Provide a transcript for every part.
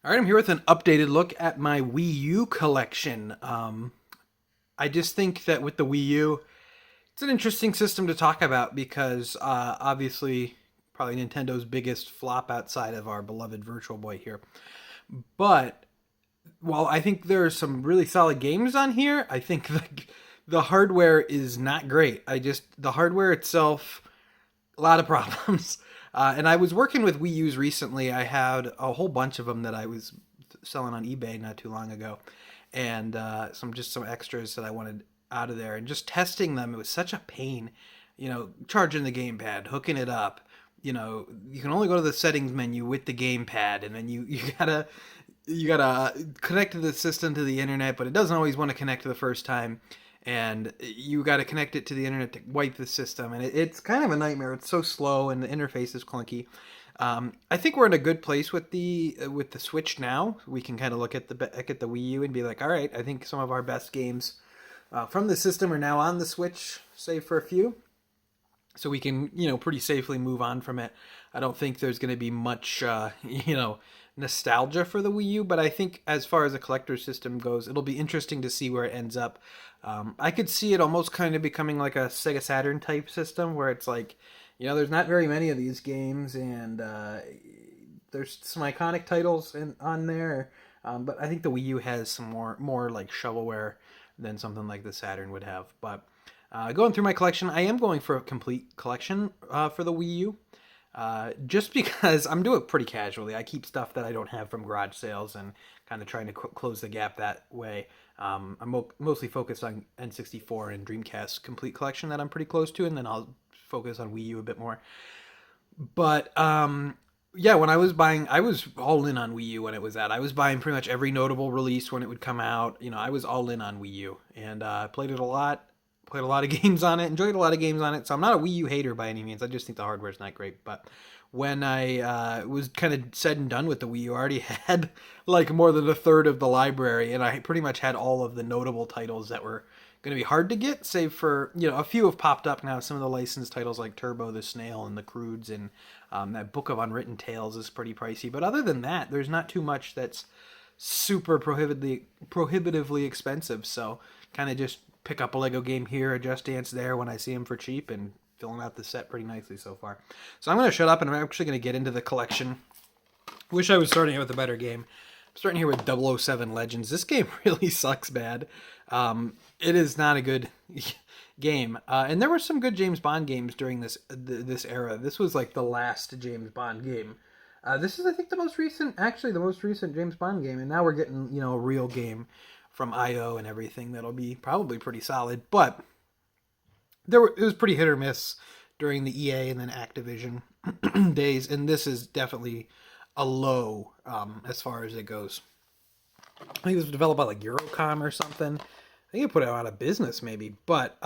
All right, I'm here with an updated look at my Wii U collection. I just think that with the Wii U, it's an interesting system to talk about because obviously, probably Nintendo's biggest flop outside of our beloved Virtual Boy here. But while I think there are some really solid games on here, I think the hardware is not great. The hardware itself, a lot of problems. And I was working with Wii U's recently. I had a whole bunch of them that I was selling on eBay not too long ago, and some extras that I wanted out of there. And just testing them, it was such a pain. Charging the gamepad, hooking it up. You can only go to the settings menu with the gamepad, and then you gotta connect to the system to the internet, but it doesn't always want to connect to the first time, and you got to connect it to the internet to wipe the system, and it's kind of a nightmare. It's so slow, and the interface is clunky. I think we're in a good place with the Switch now. We can kind of look at the Wii U and be like, all right, I think some of our best games from the system are now on the Switch, save for a few. So we can, pretty safely move on from it. I don't think there's going to be much, nostalgia for the Wii U, but I think as far as a collector system goes, it'll be interesting to see where it ends up. I could see it almost kind of becoming like a Sega Saturn type system where it's like, there's not very many of these games, and there's some iconic titles on there, but I think the Wii U has some more like shovelware than something like the Saturn would have. But going through my collection, I am going for a complete collection for the Wii U. Just because I'm doing it pretty casually. I keep stuff that I don't have from garage sales and kind of trying to close the gap that way. I'm mostly focused on N64 and Dreamcast complete collection that I'm pretty close to, and then I'll focus on Wii U a bit more. But yeah, when I was buying, I was all in on Wii U when it was out. I was buying pretty much every notable release when it would come out. I was all in on Wii U, and played it a lot. Played a lot of games on it, enjoyed a lot of games on it. So I'm not a Wii U hater by any means. I just think the hardware is not great. But when I was kind of said and done with the Wii U, I already had like more than a third of the library, and I pretty much had all of the notable titles that were going to be hard to get, save for, a few have popped up now. Some of the licensed titles like Turbo the Snail and the Croods, and that Book of Unwritten Tales is pretty pricey. But other than that, there's not too much that's super prohibitively expensive. So kind of just pick up a Lego game here, a Just Dance there when I see them for cheap, and filling out the set pretty nicely so far. So I'm going to shut up, and I'm actually going to get into the collection. Wish I was starting here with a better game. I'm starting here with 007 Legends. This game really sucks bad. It is not a good game. And there were some good James Bond games during this era. This was like the last James Bond game. This is, I think, the most recent James Bond game, and now we're getting, a real game from IO and everything that'll be probably pretty solid. But it was pretty hit or miss during the EA and then Activision days, and this is definitely a low as far as it goes. I think it was developed by like Eurocom or something. I think it put it out of business maybe, but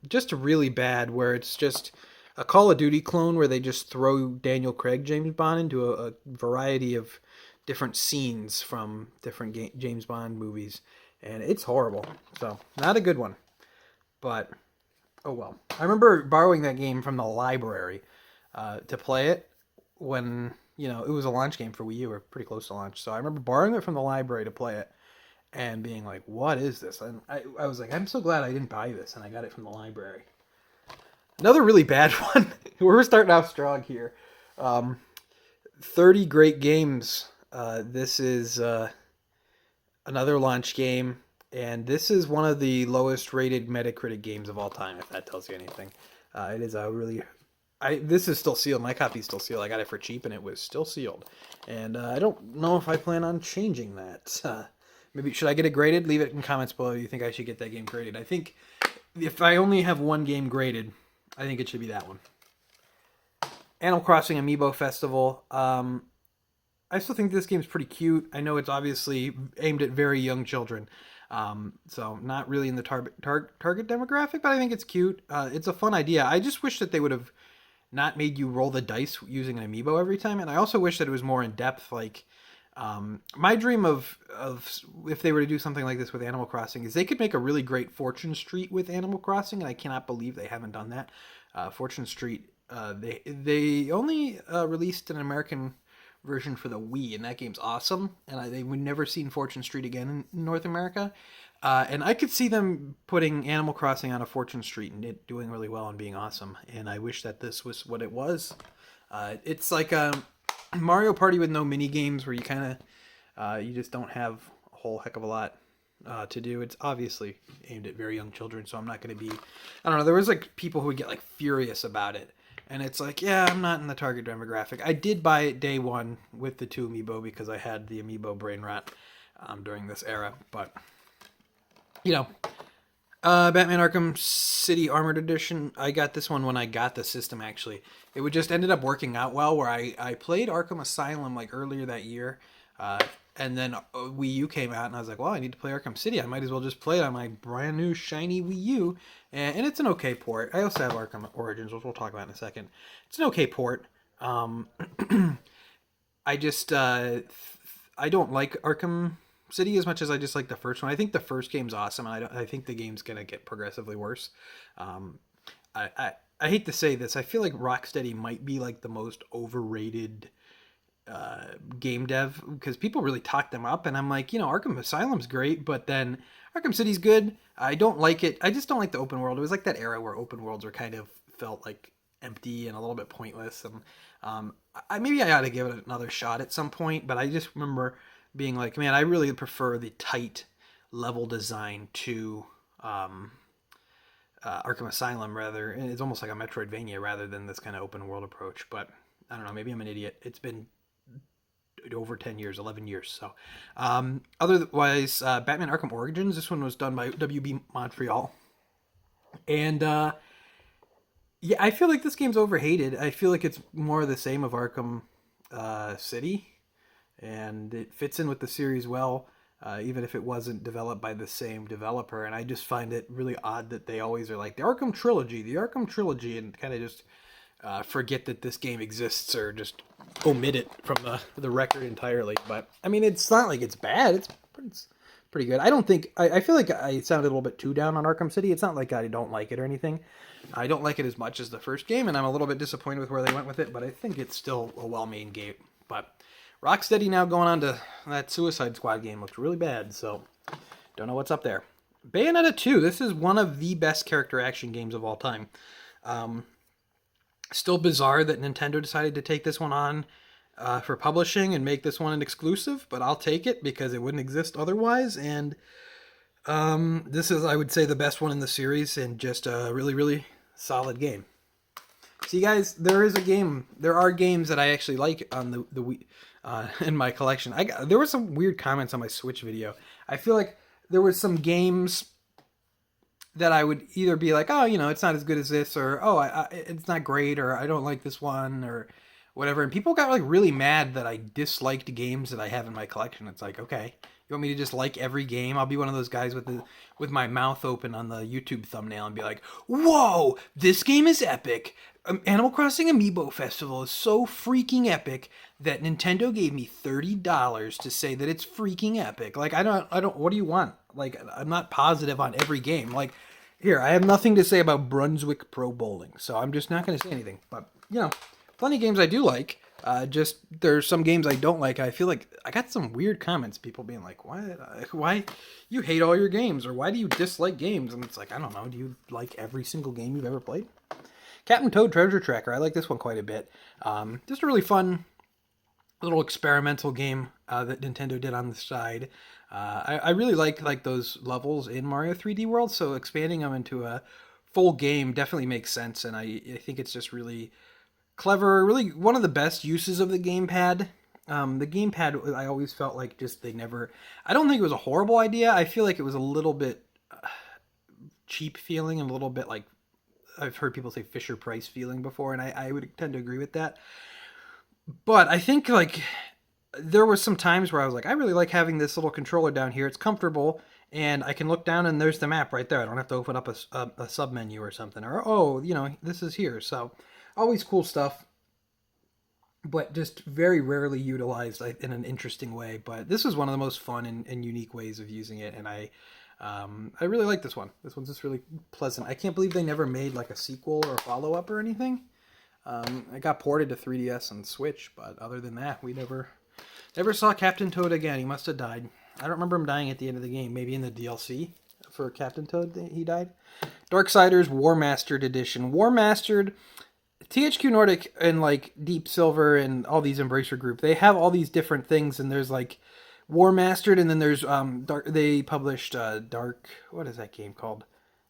just really bad, where it's just a Call of Duty clone where they just throw Daniel Craig James Bond into a variety of different scenes from different James Bond movies, and it's horrible. So not a good one, but oh well. I remember borrowing that game from the library to play it when it was a launch game for Wii U, or pretty close to launch. So I remember borrowing it from the library to play it and being like, what is this? And I was like, I'm so glad I didn't buy this, and I got it from the library. Another really bad one. We're starting off strong here. 30 great games. This is another launch game, and this is one of the lowest rated Metacritic games of all time, if that tells you anything. It is a really... this is still sealed. My copy's still sealed. I got it for cheap, and it was still sealed. And I don't know if I plan on changing that. Maybe should I get it graded? Leave it in comments below if you think I should get that game graded. I think if I only have one game graded, I think it should be that one. Animal Crossing Amiibo Festival. I still think this game's pretty cute. I know it's obviously aimed at very young children, so not really in the target demographic, but I think it's cute. It's a fun idea. I just wish that they would have not made you roll the dice using an amiibo every time, and I also wish that it was more in depth. Like my dream of if they were to do something like this with Animal Crossing is they could make a really great Fortune Street with Animal Crossing, and I cannot believe they haven't done that. Fortune Street, they only released an American version for the Wii, and that game's awesome. And they would never seen Fortune Street again in North America. And I could see them putting Animal Crossing on a Fortune Street and it doing really well and being awesome. And I wish that this was what it was. It's like a Mario Party with no mini games, where you kind of you just don't have a whole heck of a lot to do. It's obviously aimed at very young children, so I'm not going to be. I don't know. There was like people who would get like furious about it, and it's like, yeah, I'm not in the target demographic. I did buy it day one with the 2 amiibo because I had the amiibo brain rot during this era, but. You know, Batman Arkham City Armored Edition, I got this one when I got the system, actually. It would just ended up working out well, where I played Arkham Asylum like earlier that year, and then Wii U came out, and I was like, well, I need to play Arkham City. I might as well just play it on my brand new shiny Wii U, and it's an okay port. I also have Arkham Origins, which we'll talk about in a second. It's an okay port. I just, I don't like Arkham City as much as I just like the first one. I think the first game's awesome, and I think the game's gonna get progressively worse. I hate to say this, I feel like Rocksteady might be like the most overrated game dev, because people really talk them up, and I'm like, Arkham Asylum's great, but then Arkham City's good. I don't like it. I just don't like the open world. It was like that era where open worlds were kind of felt like empty and a little bit pointless, and maybe I ought to give it another shot at some point, but I just remember being like, man, I really prefer the tight level design to Arkham Asylum, rather. It's almost like a Metroidvania rather than this kind of open world approach. But I don't know, maybe I'm an idiot. It's been over 10 years, 11 years. So otherwise, Batman Arkham Origins, this one was done by WB Montreal. And yeah, I feel like this game's overhated. I feel like it's more of the same of Arkham City. And it fits in with the series well, even if it wasn't developed by the same developer. And I just find it really odd that they always are like, the Arkham Trilogy, and kind of just forget that this game exists, or just omit it from the record entirely. But, I mean, it's not like it's bad. It's pretty good. I feel like I sounded a little bit too down on Arkham City. It's not like I don't like it or anything. I don't like it as much as the first game, and I'm a little bit disappointed with where they went with it, but I think it's still a well-made game. But Rocksteady now going on to that Suicide Squad game looks really bad, so don't know what's up there. Bayonetta 2, this is one of the best character action games of all time. Still bizarre that Nintendo decided to take this one on for publishing and make this one an exclusive, but I'll take it because it wouldn't exist otherwise, and this is, I would say, the best one in the series, and just a really, really solid game. See, guys, there are games that I actually like on the Wii, in my collection. There were some weird comments on my Switch video. I feel like there were some games that I would either be like, oh, it's not as good as this, or oh, it's not great, or I don't like this one, or whatever. And people got like really mad that I disliked games that I have in my collection. It's like, okay, you want me to just like every game? I'll be one of those guys with my mouth open on the YouTube thumbnail and be like, whoa, this game is epic. Animal Crossing Amiibo Festival is so freaking epic that Nintendo gave me $30 to say that it's freaking epic. Like, I don't, what do you want? Like, I'm not positive on every game. Like, here, I have nothing to say about Brunswick Pro Bowling, so I'm just not going to say anything. But, plenty of games I do like. Just, there's some games I don't like. I feel like I got some weird comments, people being like, why you hate all your games, or why do you dislike games? And it's like, I don't know, do you like every single game you've ever played? Captain Toad Treasure Tracker, I like this one quite a bit. Just a really fun little experimental game that Nintendo did on the side. I really like those levels in Mario 3D World, so expanding them into a full game definitely makes sense, and I think it's just really clever, really one of the best uses of the gamepad. The gamepad, I always felt like I don't think it was a horrible idea. I feel like it was a little bit cheap feeling, and a little bit like, I've heard people say Fisher-Price feeling before, and I would tend to agree with that. But I think, like, there was some times where I was like, I really like having this little controller down here. It's comfortable, and I can look down, and there's the map right there. I don't have to open up a sub-menu or something. Or, this is here. So, always cool stuff, but just very rarely utilized in an interesting way. But this was one of the most fun and unique ways of using it, and I really like this one. This one's just really pleasant. I can't believe they never made like a sequel or a follow-up or anything. It got ported to 3DS and Switch, but other than that, we never saw Captain Toad again. He must have died. I don't remember him dying at the end of the game. Maybe in the DLC for Captain Toad he died. Darksiders War Mastered Edition. War Mastered, THQ Nordic and like Deep Silver and all these Embracer Group, they have all these different things, and there's like War Mastered, and then there's Dark. They published Dark. What is that game called?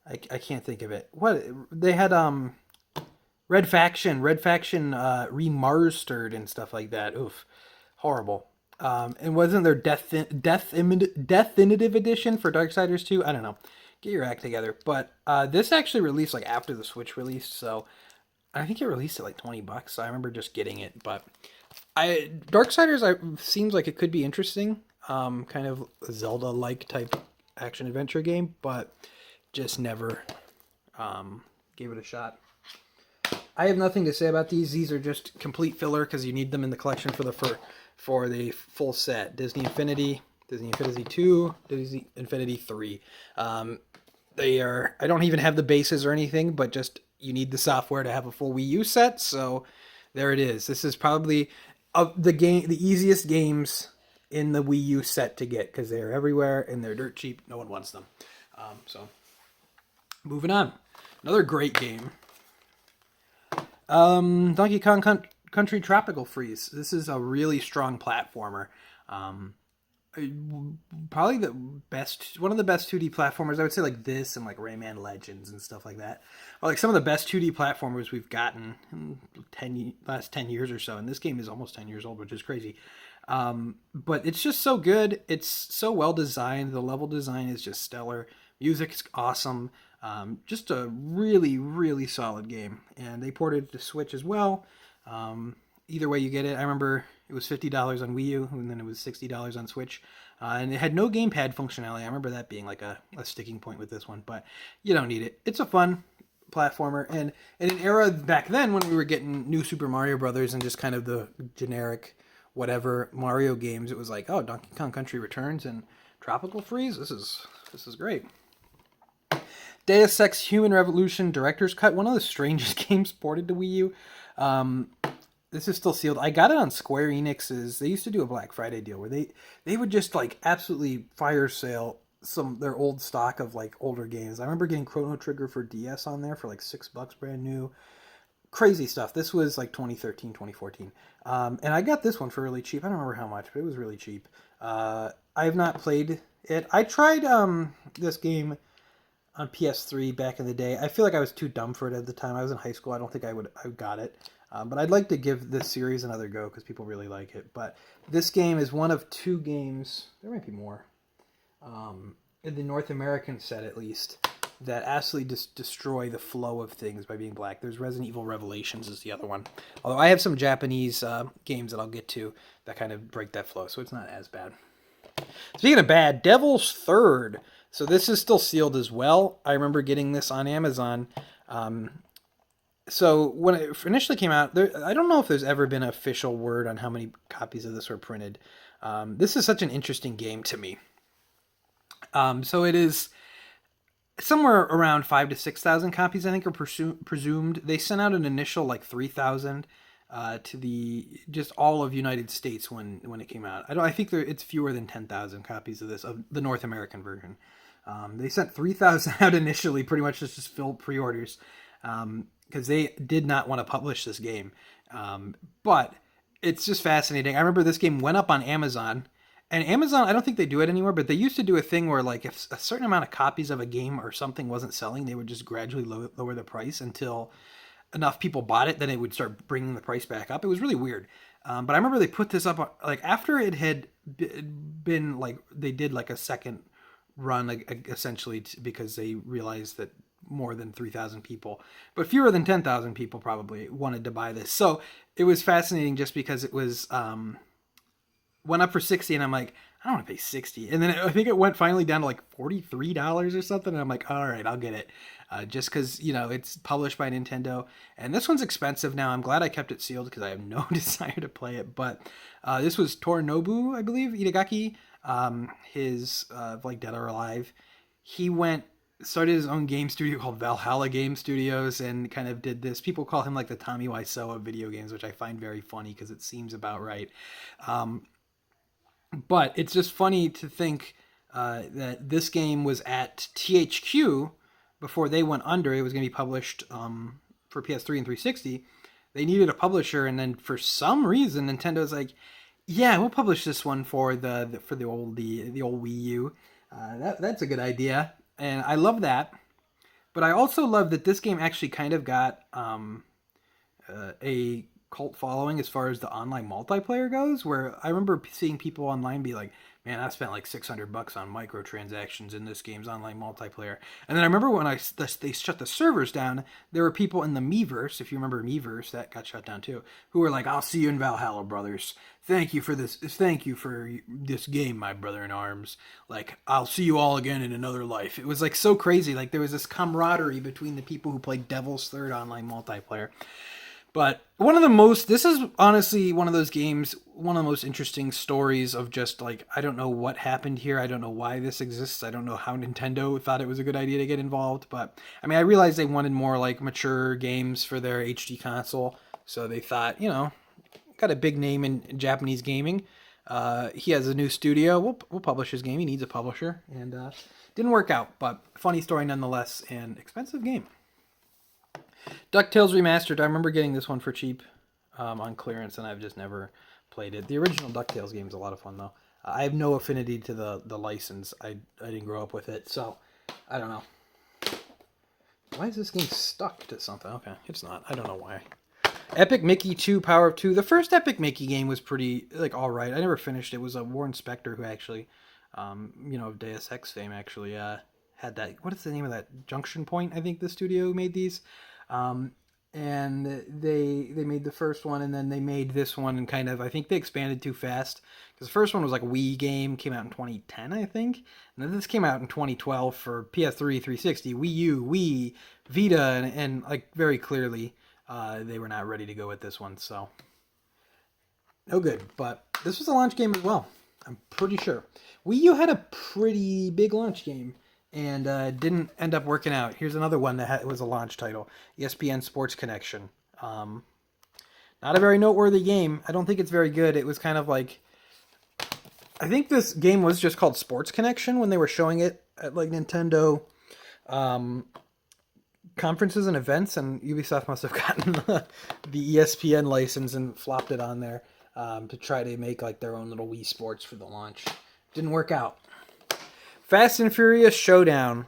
I can't think of it. What they had Red Faction remastered and stuff like that. Oof, horrible. And wasn't there Definitive Edition for Darksiders 2? I don't know. Get your act together. But this actually released like after the Switch released, so I think it released at like $20. So I remember just getting it. But Darksiders seems like it could be interesting. Kind of Zelda-like type action adventure game, but just never gave it a shot. I have nothing to say about these. These are just complete filler because you need them in the collection for the full set. Disney Infinity, Disney Infinity 2, Disney Infinity 3. They are. I don't even have the bases or anything, but just you need the software to have a full Wii U set. So there it is. This is probably the easiest games in the Wii U set to get because they're everywhere and they're dirt cheap. No one wants them. So moving on. Another great game. Donkey Kong Country Tropical Freeze. This is a really strong platformer. Probably one of the best 2D platformers. I would say like this and like Rayman Legends and stuff like that. Or like some of the best 2D platformers we've gotten in last 10 years or so. And this game is almost 10 years old, which is crazy. But it's just so good. It's so well designed. The level design is just stellar. Music is awesome. Just a really, really solid game. And they ported it to Switch as well. Either way you get it. I remember it was $50 on Wii U, and then it was $60 on Switch. And it had no gamepad functionality. I remember that being like a sticking point with this one, but you don't need it. It's a fun platformer. And in an era back then when we were getting new Super Mario Brothers and just kind of the generic whatever Mario games, it was like, oh, Donkey Kong Country Returns and Tropical Freeze. This is great. Deus Ex Human Revolution Director's Cut, one of the strangest games ported to Wii U. This is still sealed. I got it on Square Enix's. They used to do a Black Friday deal where they would just like absolutely fire sale their old stock of like older games. I remember getting Chrono Trigger for DS on there for like $6 brand new. Crazy stuff. This was like 2013, 2014. And I got this one for really cheap. I don't remember how much, but it was really cheap. I have not played it. I tried this game on PS3 back in the day. I feel like I was too dumb for it at the time. I was in high school. I don't think I got it. But I'd like to give this series another go because people really like it. But this game is one of two games, there might be more, in the North American set at least, that absolutely just destroy the flow of things by being black. There's Resident Evil Revelations is the other one. Although I have some Japanese games that I'll get to that kind of break that flow, so it's not as bad. Speaking of bad, Devil's Third. So this is still sealed as well. I remember getting this on Amazon. So when it initially came out, I don't know if there's ever been an official word on how many copies of this were printed. This is such an interesting game to me. So it is somewhere around 5,000 to 6,000 copies, I think, are presumed. They sent out an initial like 3,000 to just all of United States when it came out. I think it's fewer than 10,000 copies of this, of the North American version. They sent 3,000 out initially, pretty much just to fill pre-orders, because they did not want to publish this game. But it's just fascinating. I remember this game went up on Amazon, and Amazon, I don't think they do it anymore, but they used to do a thing where like if a certain amount of copies of a game or something wasn't selling, they would just gradually lower the price until enough people bought it, then it would start bringing the price back up. It was really weird. But I remember they put this up like after it had been like, they did like a second run, like essentially because they realized that more than 3,000 people, but fewer than 10,000 people probably wanted to buy this. So it was fascinating just because it was, went up for 60 and I'm like, I don't want to pay 60. And then I think it went finally down to like $43 or something. And I'm like, all right, I'll get it. Just because, it's published by Nintendo. And this one's expensive now. I'm glad I kept it sealed because I have no desire to play it. But this was Torinobu, I believe, Itagaki, his like Dead or Alive. He went started his own game studio called Valhalla Game Studios and kind of did this. People call him like the Tommy Wiseau of video games, which I find very funny because it seems about right. Um, but it's just funny to think that this game was at THQ before they went under. It was going to be published for PS3 and 360. They needed a publisher, and then for some reason, Nintendo's like, "Yeah, we'll publish this one for the old Wii U." That's a good idea, and I love that. But I also love that this game actually kind of got a cult following as far as the online multiplayer goes, where I remember seeing people online be like, man, I spent like $600 on microtransactions in this game's online multiplayer. And then I remember when they shut the servers down, there were people in the Miiverse, if you remember Miiverse, that got shut down too, who were like, I'll see you in Valhalla, brothers. Thank you for this. Thank you for this game, my brother in arms. Like, I'll see you all again in another life. It was like so crazy. Like there was this camaraderie between the people who played Devil's Third online multiplayer. But this is honestly one of those games, one of the most interesting stories of just like, I don't know what happened here. I don't know why this exists. I don't know how Nintendo thought it was a good idea to get involved. But I mean, I realized they wanted more like mature games for their HD console. So they thought, got a big name in Japanese gaming. He has a new studio. We'll publish his game. He needs a publisher. And didn't work out. But funny story nonetheless, and expensive game. DuckTales Remastered. I remember getting this one for cheap on clearance, and I've just never played it. The original DuckTales game is a lot of fun, though. I have no affinity to the license. I didn't grow up with it, so I don't know. Why is this game stuck to something? Okay, it's not. I don't know why. Epic Mickey 2 Power of 2. The first Epic Mickey game was pretty, all right. I never finished it. It was Warren Spector who actually, of Deus Ex fame, actually had that. What is the name of that? Junction Point, I think the studio made these. And they made the first one, and then they made this one, and kind of, I think they expanded too fast, because the first one was like a Wii game, came out in 2010, I think, and then this came out in 2012 for PS3, 360, Wii U, Wii, Vita, and like very clearly, they were not ready to go with this one, so no good. But this was a launch game as well, I'm pretty sure. Wii U had a pretty big launch game, and didn't end up working out. Here's another one that was a launch title, ESPN Sports Connection. Not a very noteworthy game. I don't think it's very good. It was kind of like, I think this game was just called Sports Connection when they were showing it at like Nintendo conferences and events, and Ubisoft must have gotten the ESPN license and flopped it on there to try to make like their own little Wii Sports for the launch. Didn't work out. Fast and Furious Showdown.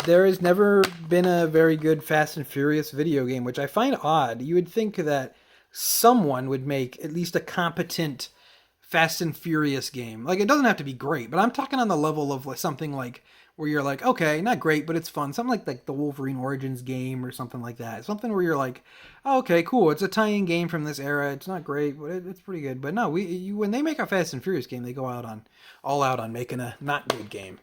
There has never been a very good Fast and Furious video game, which I find odd. You would think that someone would make at least a competent Fast and Furious game. Like, it doesn't have to be great, but I'm talking on the level of like something like where you're like, okay, not great, but it's fun. Something like the Wolverine Origins game or something like that. Something where you're like, oh, okay, cool. It's a tie-in game from this era. It's not great, but it's pretty good. But no, when they make a Fast and Furious game, they go all out on making a not good game.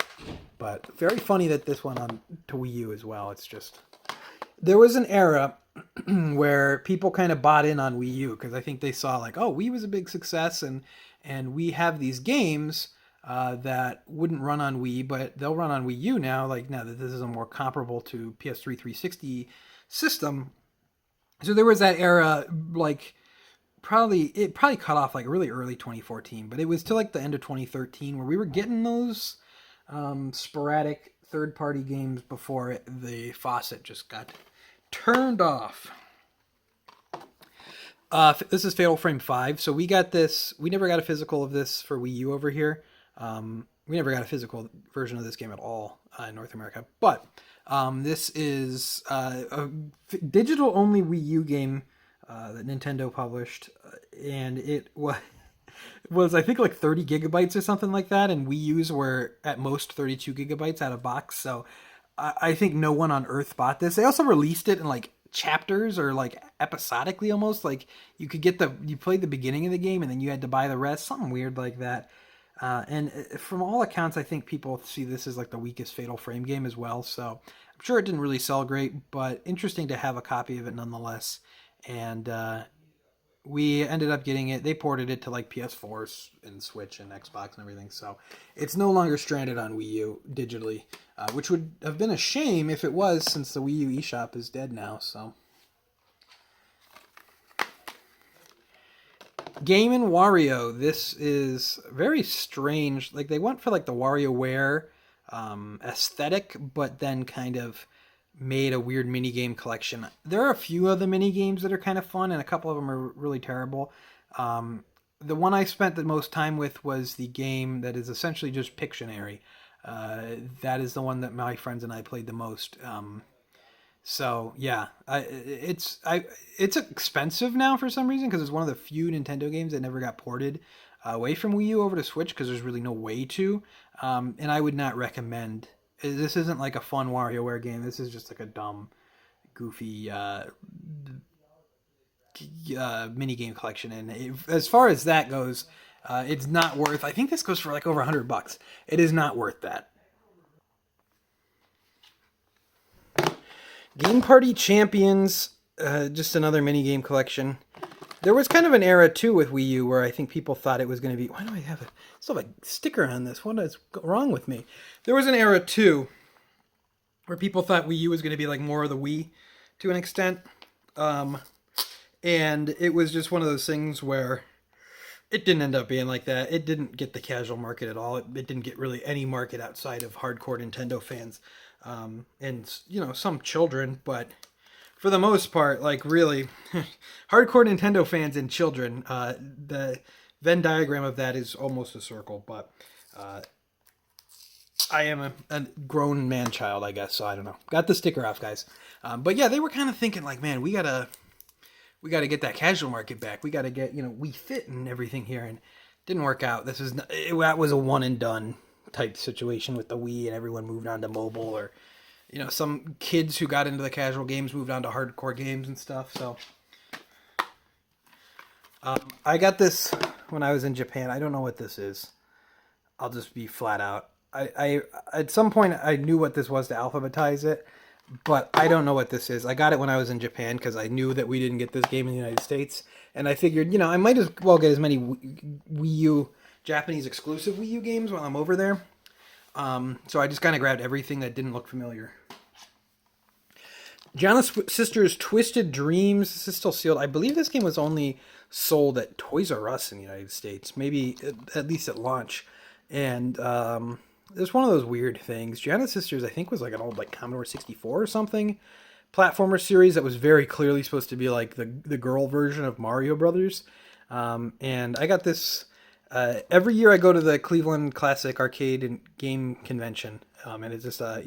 But very funny that this went on to Wii U as well. It's just, there was an era where people kind of bought in on Wii U because I think they saw like, oh, Wii was a big success, and we have these games that wouldn't run on Wii, but they'll run on Wii U now. Like now that this is a more comparable to PS3 360 system. So there was that era, like it probably cut off like really early 2014, but it was till like the end of 2013 where we were getting those sporadic third-party games before the faucet just got turned off. This is Fatal Frame 5. So we got this. We never got a physical of this for Wii U over here. We never got a physical version of this game at all in North America. But this is a digital-only Wii U game that Nintendo published. And it was, I think, like 30 gigabytes or something like that. And Wii U's were at most 32 gigabytes out of box. So I think no one on Earth bought this. They also released it in like chapters or like episodically almost. Like you could get you played the beginning of the game and then you had to buy the rest. Something weird like that. And from all accounts, I think people see this as like the weakest Fatal Frame game as well. So I'm sure it didn't really sell great, but interesting to have a copy of it nonetheless. And we ended up getting it. They ported it to like PS4 and Switch and Xbox and everything, so it's no longer stranded on Wii U digitally, which would have been a shame if it was, since the Wii U eShop is dead now. So, Game and Wario. This is very strange. Like, they went for like the WarioWare aesthetic, but then kind of made a weird mini game collection. There are a few of the mini games that are kind of fun, and a couple of them are really terrible. The one I spent the most time with was the game that is essentially just Pictionary. That is the one that my friends and I played the most. So yeah, it's expensive now for some reason, because it's one of the few Nintendo games that never got ported away from Wii U over to Switch, because there's really no way to. And I would not recommend. This isn't like a fun WarioWare game. This is just like a dumb, goofy mini game collection. And as far as that goes, it's not worth. I think this goes for like over $100. It is not worth that. Game Party Champions, just another mini game collection. There was kind of an era too with Wii U where I think people thought it was going to be. Why do I have still have a sticker on this? What is wrong with me? There was an era too where people thought Wii U was going to be like more of the Wii to an extent, and it was just one of those things where it didn't end up being like that. It didn't get the casual market at all. It didn't get really any market outside of hardcore Nintendo fans, and some children, but. For the most part, like really, hardcore Nintendo fans and children, the Venn diagram of that is almost a circle, but I am a grown man-child, I guess, so I don't know. Got the sticker off, guys. But yeah, they were kind of thinking like, man, we gotta get that casual market back. We gotta get, Wii Fit and everything here, and it didn't work out. That was a one and done type situation with the Wii, and everyone moved on to mobile, or some kids who got into the casual games moved on to hardcore games and stuff. So I got this when I was in Japan. I don't know what this is. I'll just be flat out. I at some point I knew what this was to alphabetize it, but I don't know what this is. I got it when I was in Japan because I knew that we didn't get this game in the United States, and I figured I might as well get as many Wii U Japanese exclusive Wii U games while I'm over there. So I just kind of grabbed everything that didn't look familiar. Giana Sisters Twisted Dreams. This is still sealed. I believe this game was only sold at Toys R Us in the United States, maybe at least at launch. And it's one of those weird things. Giana Sisters, I think, was like an old Commodore 64 or something platformer series that was very clearly supposed to be like the girl version of Mario Brothers. And I got this. Every year I go to the Cleveland Classic Arcade and Game Convention, and it's just a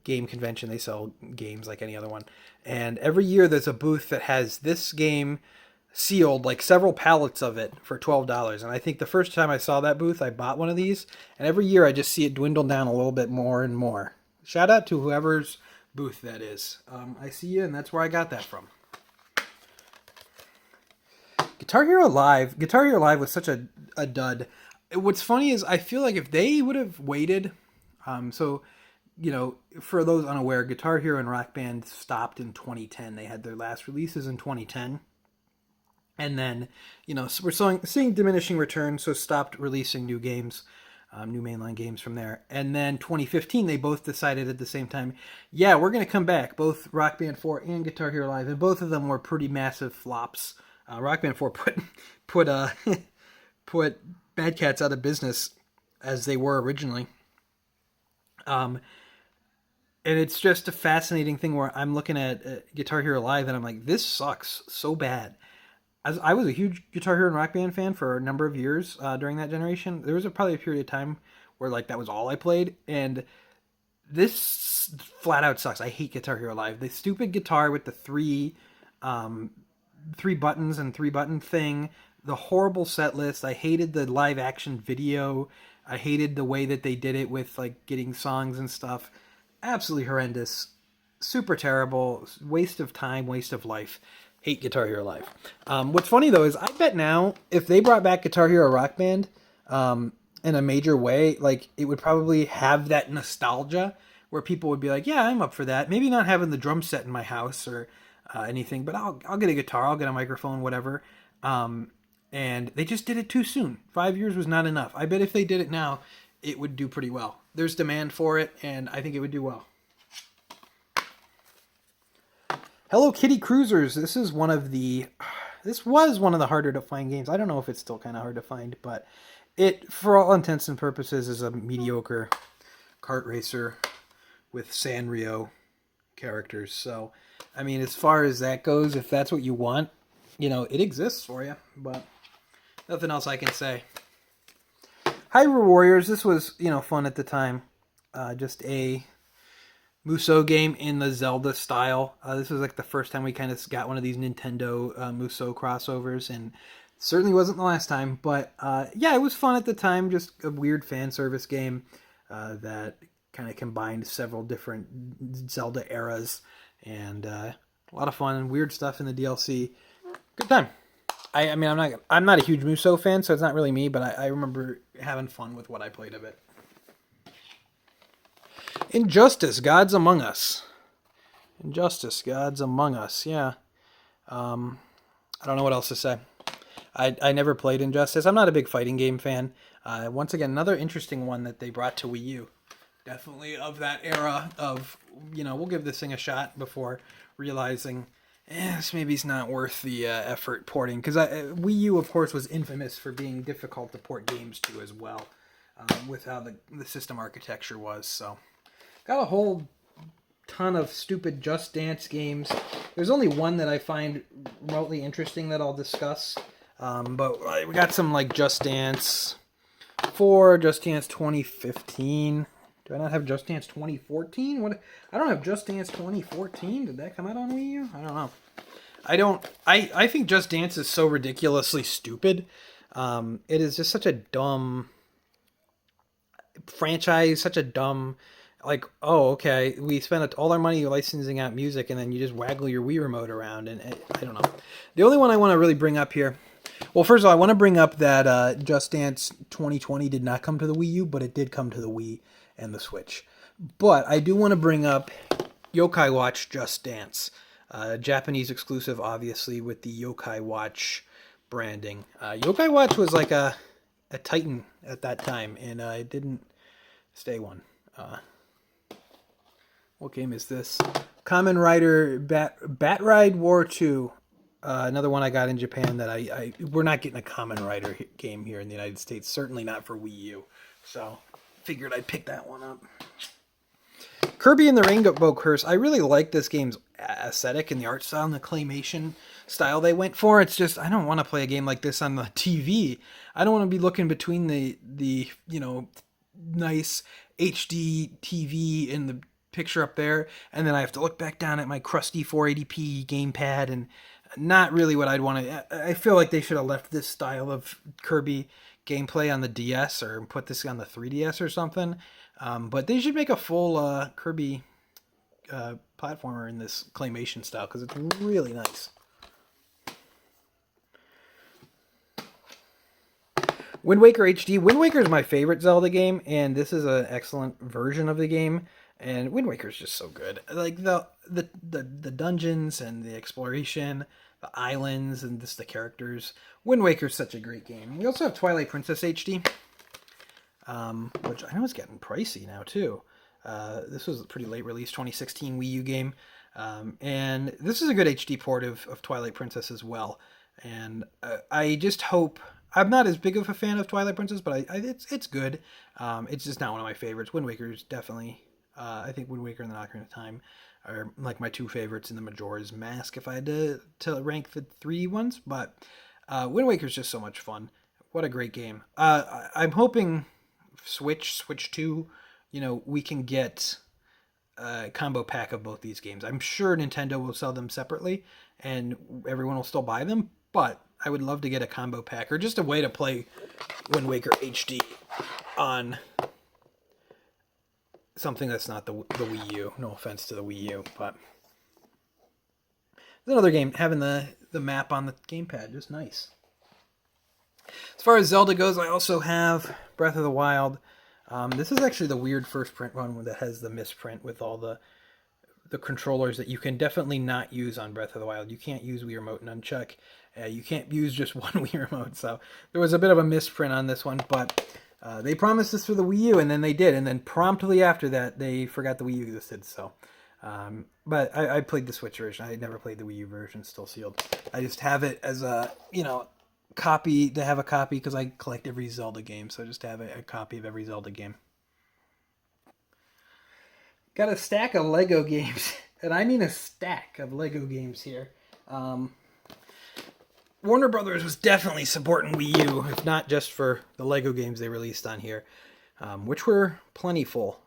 game convention. They sell games like any other one, and every year there's a booth that has this game sealed, like several pallets of it for $12. And I think the first time I saw that booth, I bought one of these, and every year I just see it dwindle down a little bit more and more. Shout out to whoever's booth that is. I see you, and that's where I got that from. Guitar Hero Live was such a dud. What's funny is I feel like if they would have waited, for those unaware, Guitar Hero and Rock Band stopped in 2010. They had their last releases in 2010. And then, so we're seeing diminishing returns, so stopped releasing new games, new mainline games from there. And then 2015, they both decided at the same time, yeah, we're going to come back, both Rock Band 4 and Guitar Hero Live, and both of them were pretty massive flops. Rock Band 4 put Bad Cats out of business as they were originally. And it's just a fascinating thing where I'm looking at Guitar Hero Live and I'm like, this sucks so bad. As I was a huge Guitar Hero and Rock Band fan for a number of years during that generation. There was probably a period of time where that was all I played, and this flat out sucks. I hate Guitar Hero Live. The stupid guitar with the three buttons and 3-button thing, the horrible set list. I hated the live action video. I hated the way that they did it with getting songs and stuff. Absolutely horrendous. Super terrible. Waste of time, waste of life. Hate Guitar Hero Live. What's funny though is I bet now if they brought back Guitar Hero Rock Band in a major way, it would probably have that nostalgia where people would be like, yeah, I'm up for that. Maybe not having the drum set in my house or anything, but I'll get a guitar, I'll get a microphone, whatever. And they just did it too soon. 5 years was not enough. I bet if they did it now, it would do pretty well. There's demand for it, and I think it would do well. Hello Kitty Cruisers. This was one of the harder to find games. I don't know if it's still kind of hard to find, but it, for all intents and purposes, is a mediocre kart racer with Sanrio characters. So, I mean, as far as that goes, if that's what you want, it exists for you, but nothing else I can say. Hyrule Warriors, this was, fun at the time. Just a Musou game in the Zelda style. This was like the first time we kind of got one of these Nintendo Musou crossovers, and certainly wasn't the last time, but yeah, it was fun at the time. Just a weird fan service game that kind of combined several different Zelda eras, and a lot of fun, weird stuff in the DLC. Good time. I mean, I'm not a huge Musou fan, so it's not really me, but I remember having fun with what I played of it. Injustice, Gods Among Us. Injustice, Gods Among Us, yeah. I don't know what else to say. I never played Injustice. I'm not a big fighting game fan. Once again, another interesting one that they brought to Wii U. Definitely of that era of, we'll give this thing a shot before realizing, this maybe is not worth the effort porting. Because Wii U, of course, was infamous for being difficult to port games to as well, with how the system architecture was. So, got a whole ton of stupid Just Dance games. There's only one that I find remotely interesting that I'll discuss. But we got some like Just Dance 4, Just Dance 2015. Do I not have Just Dance 2014? What? I don't have Just Dance 2014. Did that come out on Wii U? I don't know. I think Just Dance is so ridiculously stupid. It is just such a dumb franchise, such a dumb, like, oh, okay, we spent all our money licensing out music, and then you just waggle your Wii remote around, and I don't know. The only one I want to really bring up here, well, first of all, I want to bring up that Just Dance 2020 did not come to the Wii U, but it did come to the Wii and the Switch. But I do want to bring up Yokai Watch Just Dance. Japanese exclusive, obviously, with the Yokai Watch branding. Yokai Watch was like a titan at that time, and it didn't stay one. What game is this? Kamen Rider Bat Ride War 2. Another one I got in Japan that we're not getting a Kamen Rider game here in the United States. Certainly not for Wii U. So, figured I'd pick that one up. Kirby and the Rainbow Curse. I really like this game's aesthetic and the art style and the claymation style they went for. It's just, I don't want to play a game like this on the TV. I don't want to be looking between the nice HD TV in the picture up there, and then I have to look back down at my crusty 480p gamepad, and not really what I'd want to. I feel like they should have left this style of Kirby gameplay on the DS or put this on the 3DS or something. But they should make a full Kirby platformer in this claymation style, because it's really nice. Wind Waker HD. Wind Waker is my favorite Zelda game, and this is an excellent version of the game. And Wind Waker is just so good. Like the dungeons and the exploration, the islands, and just the characters. Wind Waker is such a great game. We also have Twilight Princess HD, which I know is getting pricey now too. This was a pretty late release, 2016 Wii U game. And this is a good HD port of Twilight Princess as well. And I just hope... I'm not as big of a fan of Twilight Princess, but it's good. It's just not one of my favorites. Wind Waker is definitely... I think Wind Waker and the Ocarina of Time are like my two favorites in the Majora's Mask if I had to rank the 3 ones. But Wind Waker is just so much fun. What a great game. I'm hoping Switch 2, we can get a combo pack of both these games. I'm sure Nintendo will sell them separately and everyone will still buy them, but I would love to get a combo pack or just a way to play Wind Waker HD on something that's not the Wii U. No offense to the Wii U, but it's another game. Having the map on the gamepad, just nice. As far as Zelda goes, I also have Breath of the Wild. This is actually the weird first print one that has the misprint with all the the controllers that you can definitely not use on Breath of the Wild. You can't use Wii Remote and Nunchuck. You can't use just one Wii Remote. So there was a bit of a misprint on this one, but they promised this for the Wii U, and then they did. And then promptly after that, they forgot the Wii U existed. So, but I played the Switch version. I never played the Wii U version, still sealed. I just have it as a, copy, to have a copy because I collect every Zelda game. So just have a copy of every Zelda game. Got a stack of Lego games, and I mean a stack of Lego games here. Warner Brothers was definitely supporting Wii U, if not just for the Lego games they released on here, which were plentiful.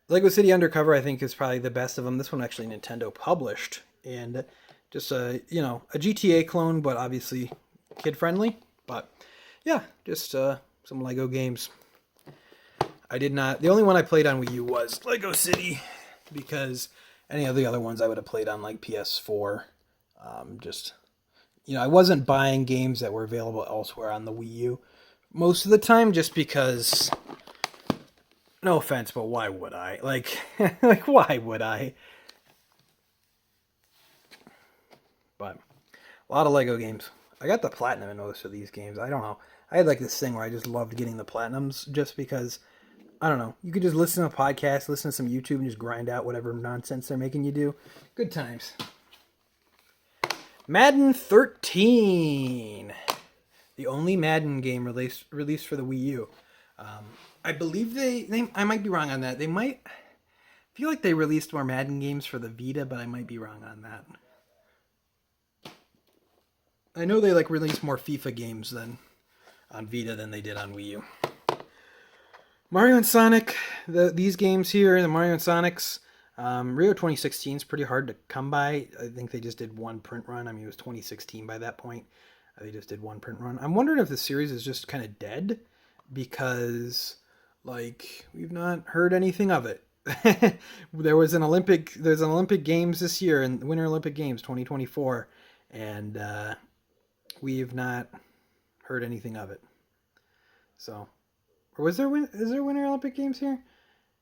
Lego City Undercover, I think, is probably the best of them. This one actually Nintendo published, and just a GTA clone, but obviously kid-friendly. But yeah, just some Lego games. The only one I played on Wii U was Lego City, because any of the other ones I would have played on like PS4. I wasn't buying games that were available elsewhere on the Wii U most of the time, just because, no offense, but why would I? Like why would I? But a lot of Lego games. I got the platinum in most of these games. I don't know. I had like this thing where I just loved getting the platinums just because, I don't know. You could just listen to a podcast, listen to some YouTube, and just grind out whatever nonsense they're making you do. Good times. Madden 13. The only Madden game released for the Wii U. I believe I might be wrong on that. They might feel like they released more Madden games for the Vita, but I might be wrong on that. I know they released more FIFA games on Vita than they did on Wii U. Mario and Sonic, these games here, the Mario and Sonics, Rio 2016 is pretty hard to come by. I think they just did one print run. I mean, it was 2016 by that point. They just did one print run. I'm wondering if the series is just kind of dead because, we've not heard anything of it. There's an Olympic Games this year, and Winter Olympic Games 2024, and we've not heard anything of it. So, or is there Winter Olympic Games here?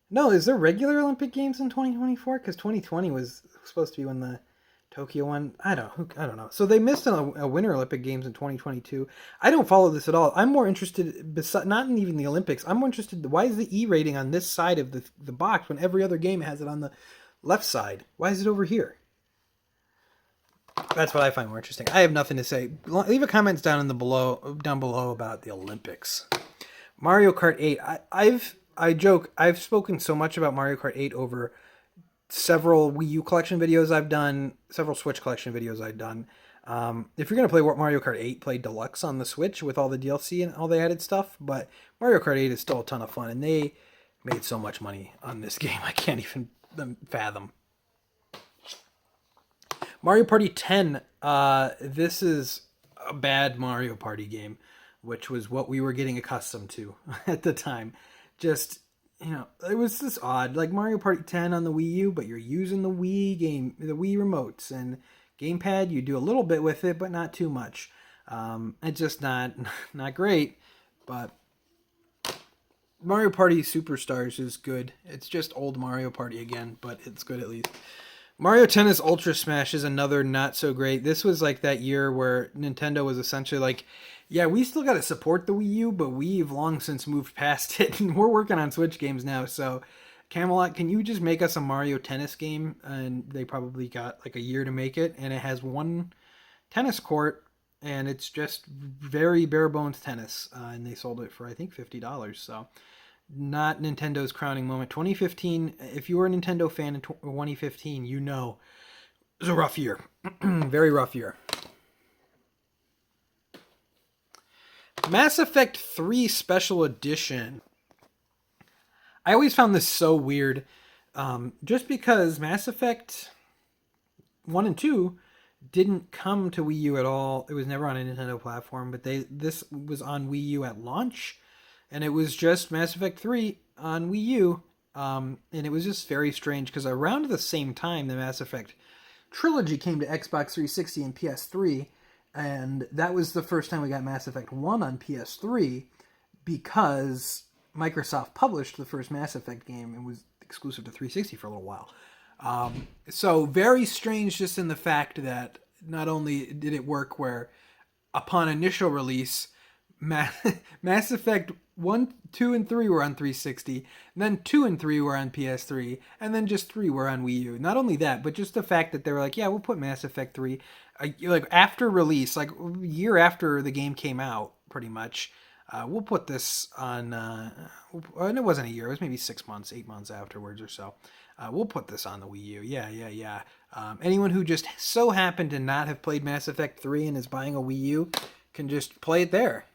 No, is there regular Olympic Games in 2024? Because 2020 was supposed to be when the Tokyo one. I don't know. So they missed a Winter Olympic Games in 2022. I don't follow this at all. I'm more interested, not in even the Olympics. I'm more interested. Why is the E rating on this side of the box when every other game has it on the left side? Why is it over here? That's what I find more interesting. I have nothing to say. Leave a comments down below about the Olympics. Mario Kart 8. I joke, I've spoken so much about Mario Kart 8 over several Wii U collection videos I've done, several Switch collection videos I've done. If you're going to play Mario Kart 8, play Deluxe on the Switch with all the DLC and all the added stuff, but Mario Kart 8 is still a ton of fun, and they made so much money on this game, I can't even fathom. Mario Party 10, this is a bad Mario Party game, which was what we were getting accustomed to at the time. Just, it was just odd. Like Mario Party 10 on the Wii U, but you're using the Wii remotes and gamepad. You do a little bit with it, but not too much. It's just not great. But Mario Party Superstars is good. It's just old Mario Party again, but it's good at least. Mario Tennis Ultra Smash is another not so great. This was like that year where Nintendo was essentially like, yeah, we still got to support the Wii U, but we've long since moved past it, and we're working on Switch games now. So, Camelot, can you just make us a Mario Tennis game? And they probably got a year to make it, and it has one tennis court, and it's just very bare bones tennis. And they sold it for, I think, $50. So, not Nintendo's crowning moment. 2015, if you were a Nintendo fan in 2015, it was a rough year. Very rough year. Mass Effect 3 Special Edition. I always found this so weird. Just because Mass Effect 1 and 2 didn't come to Wii U at all. It was never on a Nintendo platform, but this was on Wii U at launch. And it was just Mass Effect 3 on Wii U. And it was just very strange because around the same time the Mass Effect trilogy came to Xbox 360 and PS3. And that was the first time we got Mass Effect 1 on PS3 because Microsoft published the first Mass Effect game and was exclusive to 360 for a little while. So very strange just in the fact that not only did it work where upon initial release, Mass Effect 1, 2, and 3 were on 360, and then 2 and 3 were on PS3, and then just 3 were on Wii U. Not only that, but just the fact that they were like, yeah, we'll put Mass Effect 3, like after release, like a year after the game came out, pretty much, we'll put this on, and it wasn't a year, it was maybe 6 months, 8 months afterwards or so. We'll put this on the Wii U. Yeah. Anyone who just so happened to not have played Mass Effect 3 and is buying a Wii U can just play it there.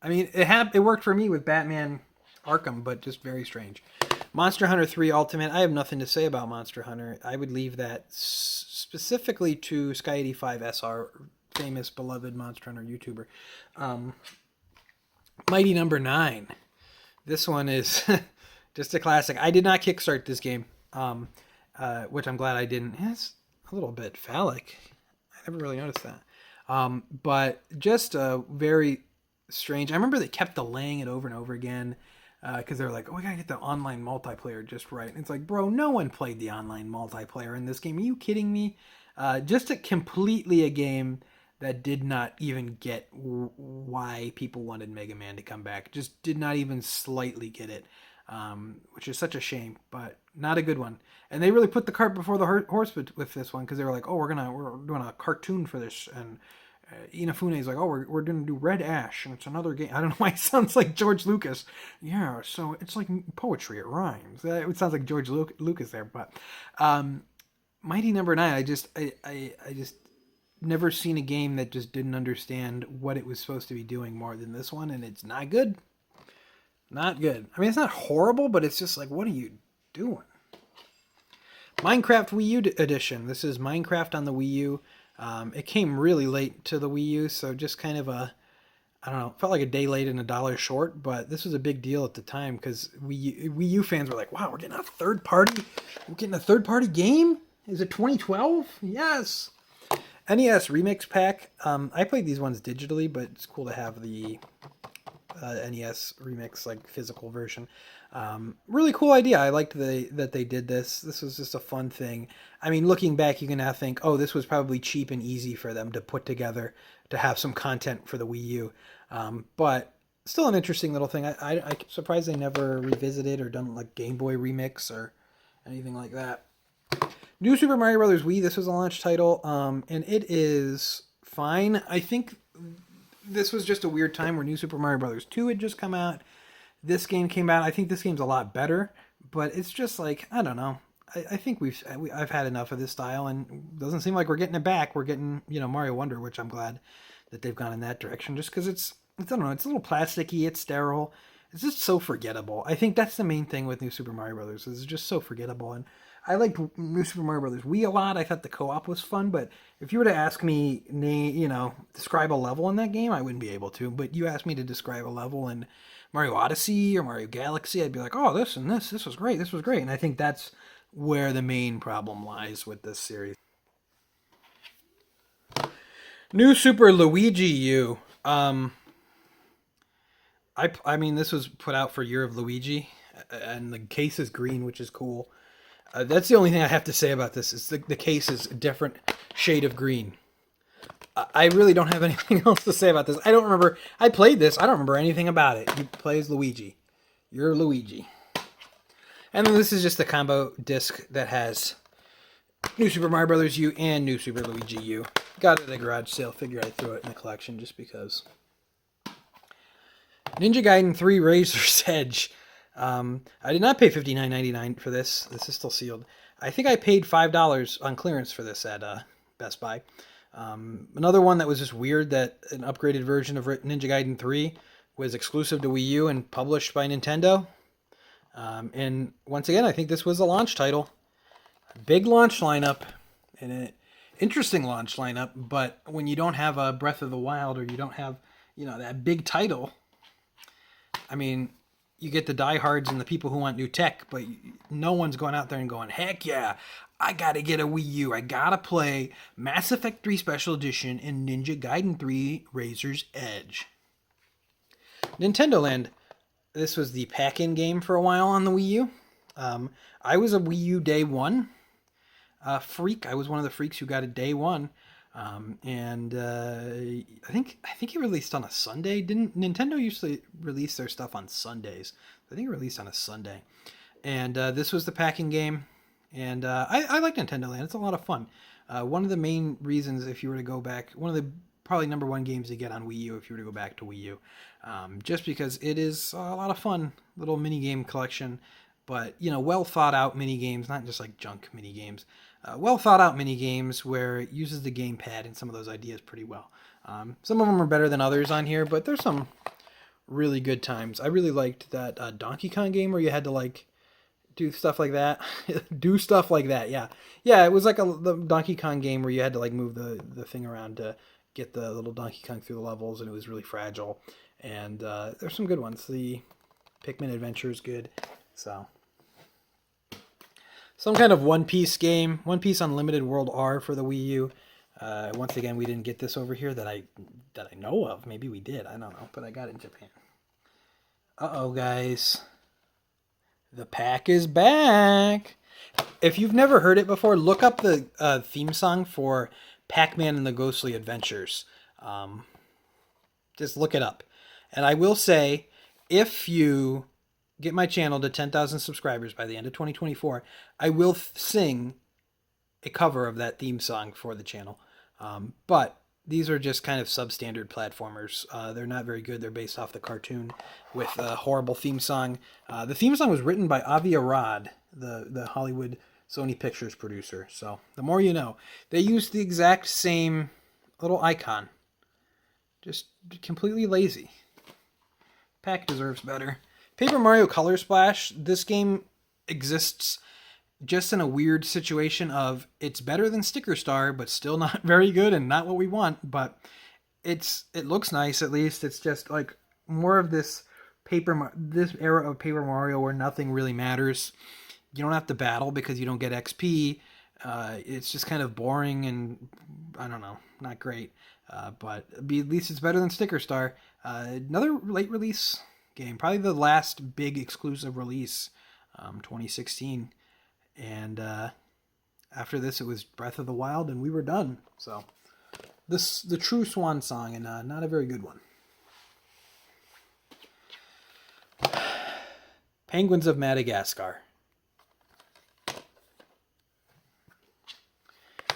I mean, it worked for me with Batman Arkham, but just very strange. Monster Hunter 3 Ultimate, I have nothing to say about Monster Hunter. I would leave that specifically to Sky85SR, famous, beloved Monster Hunter YouTuber. Mighty Number 9. This one is just a classic. I did not kickstart this game, which I'm glad I didn't. It's a little bit phallic. I never really noticed that. But just a very strange. I remember they kept delaying it over and over again because they were like, oh, we gotta get the online multiplayer just right. And it's like, bro, no one played the online multiplayer in this game. Are you kidding me? Just completely a game that did not even get why people wanted Mega Man to come back. Just did not even slightly get it, which is such a shame, but not a good one. And they really put the cart before the horse with this one because they were like, oh, we're doing a cartoon for this, and Inafune is like, oh, we're going to do Red Ash, and it's another game. I don't know why it sounds like George Lucas. Yeah, so it's like poetry. It rhymes. It sounds like George Lucas there. But Mighty Number 9, I just never seen a game that just didn't understand what it was supposed to be doing more than this one, and it's not good. Not good. I mean, it's not horrible, but it's just like, what are you doing? Minecraft Wii U edition. This is Minecraft on the Wii U. It came really late to the Wii U, so just kind of I don't know, felt like a day late and $1 short, but this was a big deal at the time because Wii U fans were like, wow, we're getting a third party game? Is it 2012? Yes. NES Remix Pack. I played these ones digitally, but it's cool to have the NES Remix, like physical version. Really cool idea. I liked that they did this. This was just a fun thing. I mean, looking back, you can now think, oh, this was probably cheap and easy for them to put together to have some content for the Wii U. But still an interesting little thing. I'm surprised they never revisited or done like Game Boy Remix or anything like that. New Super Mario Bros. Wii. This was a launch title, and it is fine. I think this was just a weird time where New Super Mario Bros. 2 had just come out. This game came out. I think this game's a lot better, but it's just like, I don't know. I think I've had enough of this style, and it doesn't seem like we're getting it back. We're getting, Mario Wonder, which I'm glad that they've gone in that direction, just because it's I don't know, it's a little plasticky, it's sterile. It's just so forgettable. I think that's the main thing with New Super Mario Bros. It's just so forgettable, and I liked New Super Mario Bros. Wii a lot. I thought the co-op was fun, but if you were to ask me, describe a level in that game, I wouldn't be able to. But you asked me to describe a level in Mario Odyssey or Mario Galaxy, I'd be like, oh, this was great, and I think that's where the main problem lies with this series. New Super Luigi U. I mean, this was put out for Year of Luigi, and the case is green, which is cool. That's the only thing I have to say about this, is the case is a different shade of green. I really don't have anything else to say about this. I don't remember. I played this. I don't remember anything about it. You play as Luigi. You're Luigi. And then this is just the combo disc that has New Super Mario Bros. U and New Super Luigi U. Got it at a garage sale. Figured I'd throw it in the collection just because. Ninja Gaiden 3 Razor's Edge. I did not pay $59.99 for this. This is still sealed. I think I paid $5 on clearance for this at Best Buy. Another one that was just weird, that an upgraded version of Ninja Gaiden 3 was exclusive to Wii U and published by Nintendo. And once again, I think this was a launch title. Big launch lineup, and an interesting launch lineup, but when you don't have a Breath of the Wild, or you don't have, that big title, I mean, you get the diehards and the people who want new tech, but no one's going out there and going, heck yeah, I gotta get a Wii U. I gotta play Mass Effect 3 Special Edition and Ninja Gaiden 3 Razor's Edge. Nintendo Land. This was the pack-in game for a while on the Wii U. I was a Wii U day one freak. I was one of the freaks who got it day one. And I think it released on a Sunday. Didn't Nintendo usually release their stuff on Sundays? I think it released on a Sunday. And this was the packing game. And I like Nintendo Land. It's a lot of fun. One of the main reasons, if you were to go back, one of the probably number one games to get on Wii U if you were to go back to Wii U, just because it is a lot of fun. Little mini game collection, but well thought out mini games, not just like junk mini games. Well thought out mini games where it uses the gamepad and some of those ideas pretty well. Some of them are better than others on here, but there's some really good times. I really liked that Donkey Kong game where you had to like do stuff like that. Do stuff like that, yeah. Yeah, it was like the Donkey Kong game where you had to like move the thing around to get the little Donkey Kong through the levels, and it was really fragile. And there's some good ones. The Pikmin Adventure is good. So some kind of One Piece game. One Piece Unlimited World R for the Wii U. Once again, we didn't get this over here that I know of. Maybe we did. I don't know. But I got it in Japan. Uh-oh, guys. The pack is back. If you've never heard it before, look up the theme song for Pac-Man and the Ghostly Adventures. Just look it up. And I will say, if you get my channel to 10,000 subscribers by the end of 2024, I will sing a cover of that theme song for the channel. But these are just kind of substandard platformers. They're not very good. They're based off the cartoon with a horrible theme song. The theme song was written by Avi Arad, the Hollywood Sony Pictures producer. So the more you know. They used the exact same little icon. Just completely lazy. Pack deserves better. Paper Mario Color Splash. This game exists just in a weird situation of it's better than Sticker Star, but still not very good and not what we want. But it looks nice at least. It's just like more of this era of Paper Mario where nothing really matters. You don't have to battle because you don't get XP. It's just kind of boring and I don't know, not great. But at least it's better than Sticker Star. Another late release game, probably the last big exclusive release, 2016. And after this, it was Breath of the Wild, and we were done. So the true swan song, and not a very good one. Penguins of Madagascar.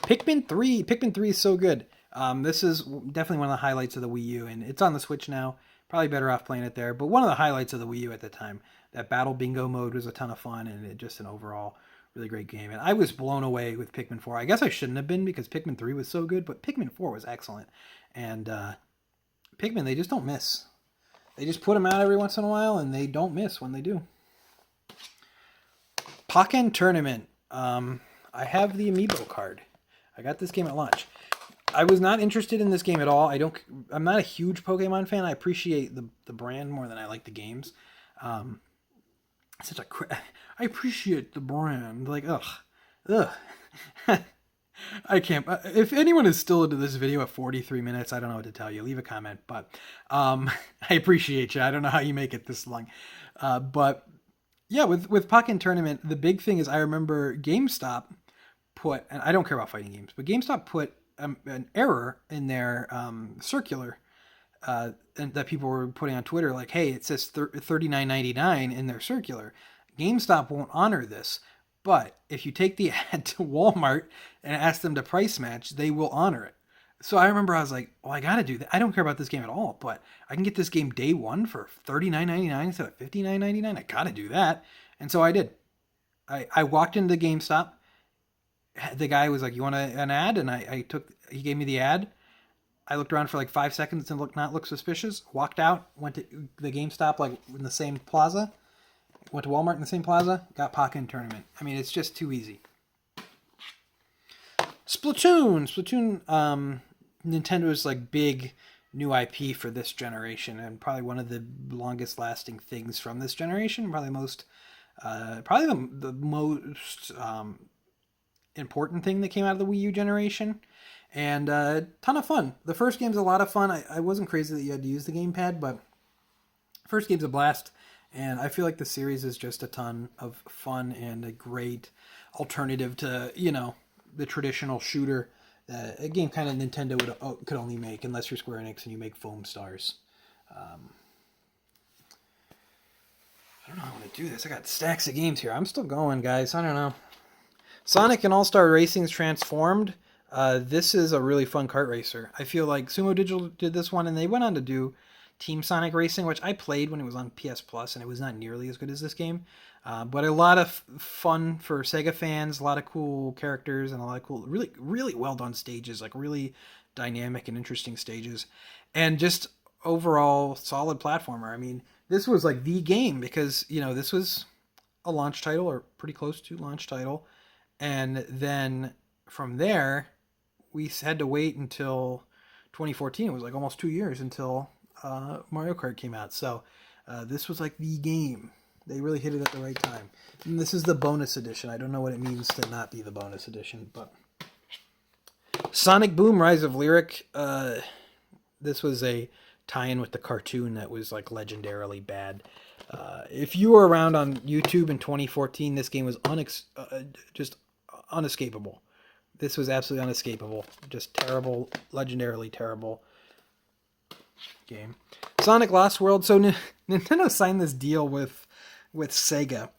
Pikmin 3. Pikmin 3 is so good. This is definitely one of the highlights of the Wii U, and it's on the Switch now. Probably better off playing it there. But one of the highlights of the Wii U at the time, that Battle Bingo mode was a ton of fun, and it just an overall really great game. And I was blown away with Pikmin 4. I guess I shouldn't have been because Pikmin 3 was so good, but Pikmin 4 was excellent. And Pikmin, they just don't miss. They just put them out every once in a while, and they don't miss when they do. Pokken Tournament. I have the amiibo card. I got this game at launch. I was not interested in this game at all. I'm not a huge Pokemon fan. I appreciate the brand more than I like the games. I appreciate the brand. Like, ugh. I can't. If anyone is still into this video at 43 minutes, I don't know what to tell you. Leave a comment. But I appreciate you. I don't know how you make it this long. But yeah, with Pokken Tournament, the big thing is I remember GameStop put, and I don't care about fighting games, but GameStop put an error in their circular and that people were putting on Twitter, like, hey, it says $39.99 in their circular. GameStop won't honor this, but if you take the ad to Walmart and ask them to price match, they will honor it. So I remember I was like, well, I got to do that. I don't care about this game at all, but I can get this game day one for $39.99 instead of $59.99. I got to do that. And so I did. I walked into GameStop. The guy was like, you want an ad? And he gave me the ad. I looked around for like 5 seconds and not look suspicious. Walked out, went to the GameStop like in the same plaza. Went to Walmart in the same plaza. Got Pokken Tournament. I mean, it's just too easy. Splatoon, Nintendo's like big new IP for this generation, and probably one of the longest lasting things from this generation. Probably the most important thing that came out of the Wii U generation, and ton of fun. The first game's a lot of fun. I wasn't crazy that you had to use the gamepad, but first game's a blast, And I feel like the series is just a ton of fun and a great alternative to, the traditional shooter that a game kind of Nintendo could only make, unless you're Square Enix and you make Foam Stars. I don't know how I'm going to do this. I got stacks of games here. I'm still going, guys. I don't know. Sonic and All-Star Racing's Transformed. This is a really fun kart racer. I feel like Sumo Digital did this one, and they went on to do Team Sonic Racing, which I played when it was on PS Plus, and it was not nearly as good as this game. But a lot of fun for Sega fans, a lot of cool characters, and a lot of cool, really, really well done stages, like really dynamic and interesting stages. And just overall solid platformer. I mean, this was like the game because, this was a launch title or pretty close to launch title. And then from there, we had to wait until 2014. It was like almost 2 years until Mario Kart came out. So this was like the game. They really hit it at the right time. And this is the bonus edition. I don't know what it means to not be the bonus edition, but Sonic Boom Rise of Lyric. This was a tie-in with the cartoon that was like legendarily bad. If you were around on YouTube in 2014, this game was just unescapable. This was absolutely unescapable. Just terrible, legendarily terrible game. Sonic Lost World. So Nintendo signed this deal with Sega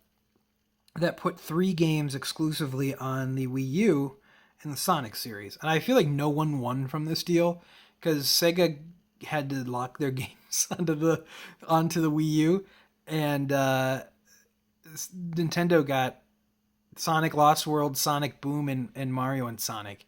that put 3 games exclusively on the Wii U in the Sonic series. And I feel like no one won from this deal because Sega had to lock their games onto the Wii U, and Nintendo got Sonic Lost World, Sonic Boom, and Mario and Sonic.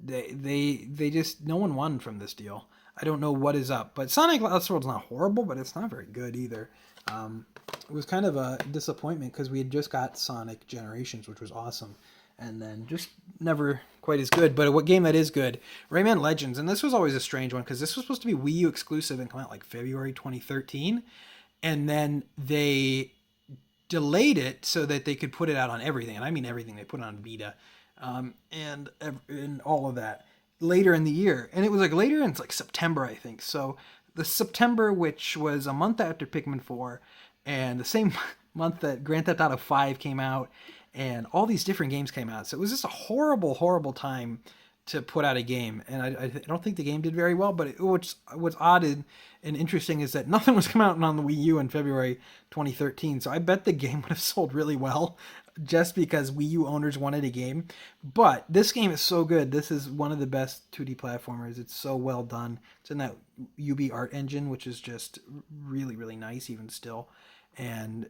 They just, no one won from this deal. I don't know what is up, but Sonic Lost World's not horrible, but it's not very good either. It was kind of a disappointment because we had just got Sonic Generations, which was awesome, and then just never quite as good. But what game that is good, Rayman Legends, and this was always a strange one because this was supposed to be Wii U exclusive and come out like February 2013, and then they delayed it so that they could put it out on everything, and I mean everything. They put it on Vita, and all of that later in the year, and it was like later in like September, I think. So the September, which was a month after Pikmin 4, and the same month that Grand Theft Auto 5 came out, and all these different games came out. So it was just a horrible, horrible time to put out a game. And I don't think the game did very well, but what's odd and interesting is that nothing was coming out on the Wii U in February 2013. So I bet the game would have sold really well just because Wii U owners wanted a game. But this game is so good. This is one of the best 2D platformers. It's so well done. It's in that UB art engine, which is just really, really nice even still. And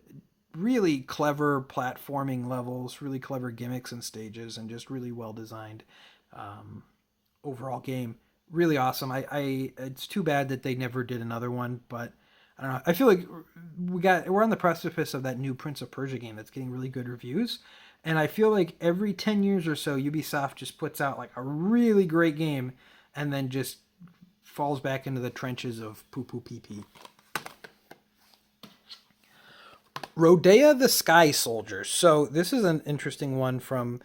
really clever platforming levels, really clever gimmicks and stages, and just really well designed overall game. Really awesome. It's too bad that they never did another one, but I don't know. I feel like we're on the precipice of that new Prince of Persia game that's getting really good reviews, and I feel like every 10 years or so Ubisoft just puts out like a really great game and then just falls back into the trenches of poo poo pee pee. Rodea the Sky Soldiers. So this is an interesting one from,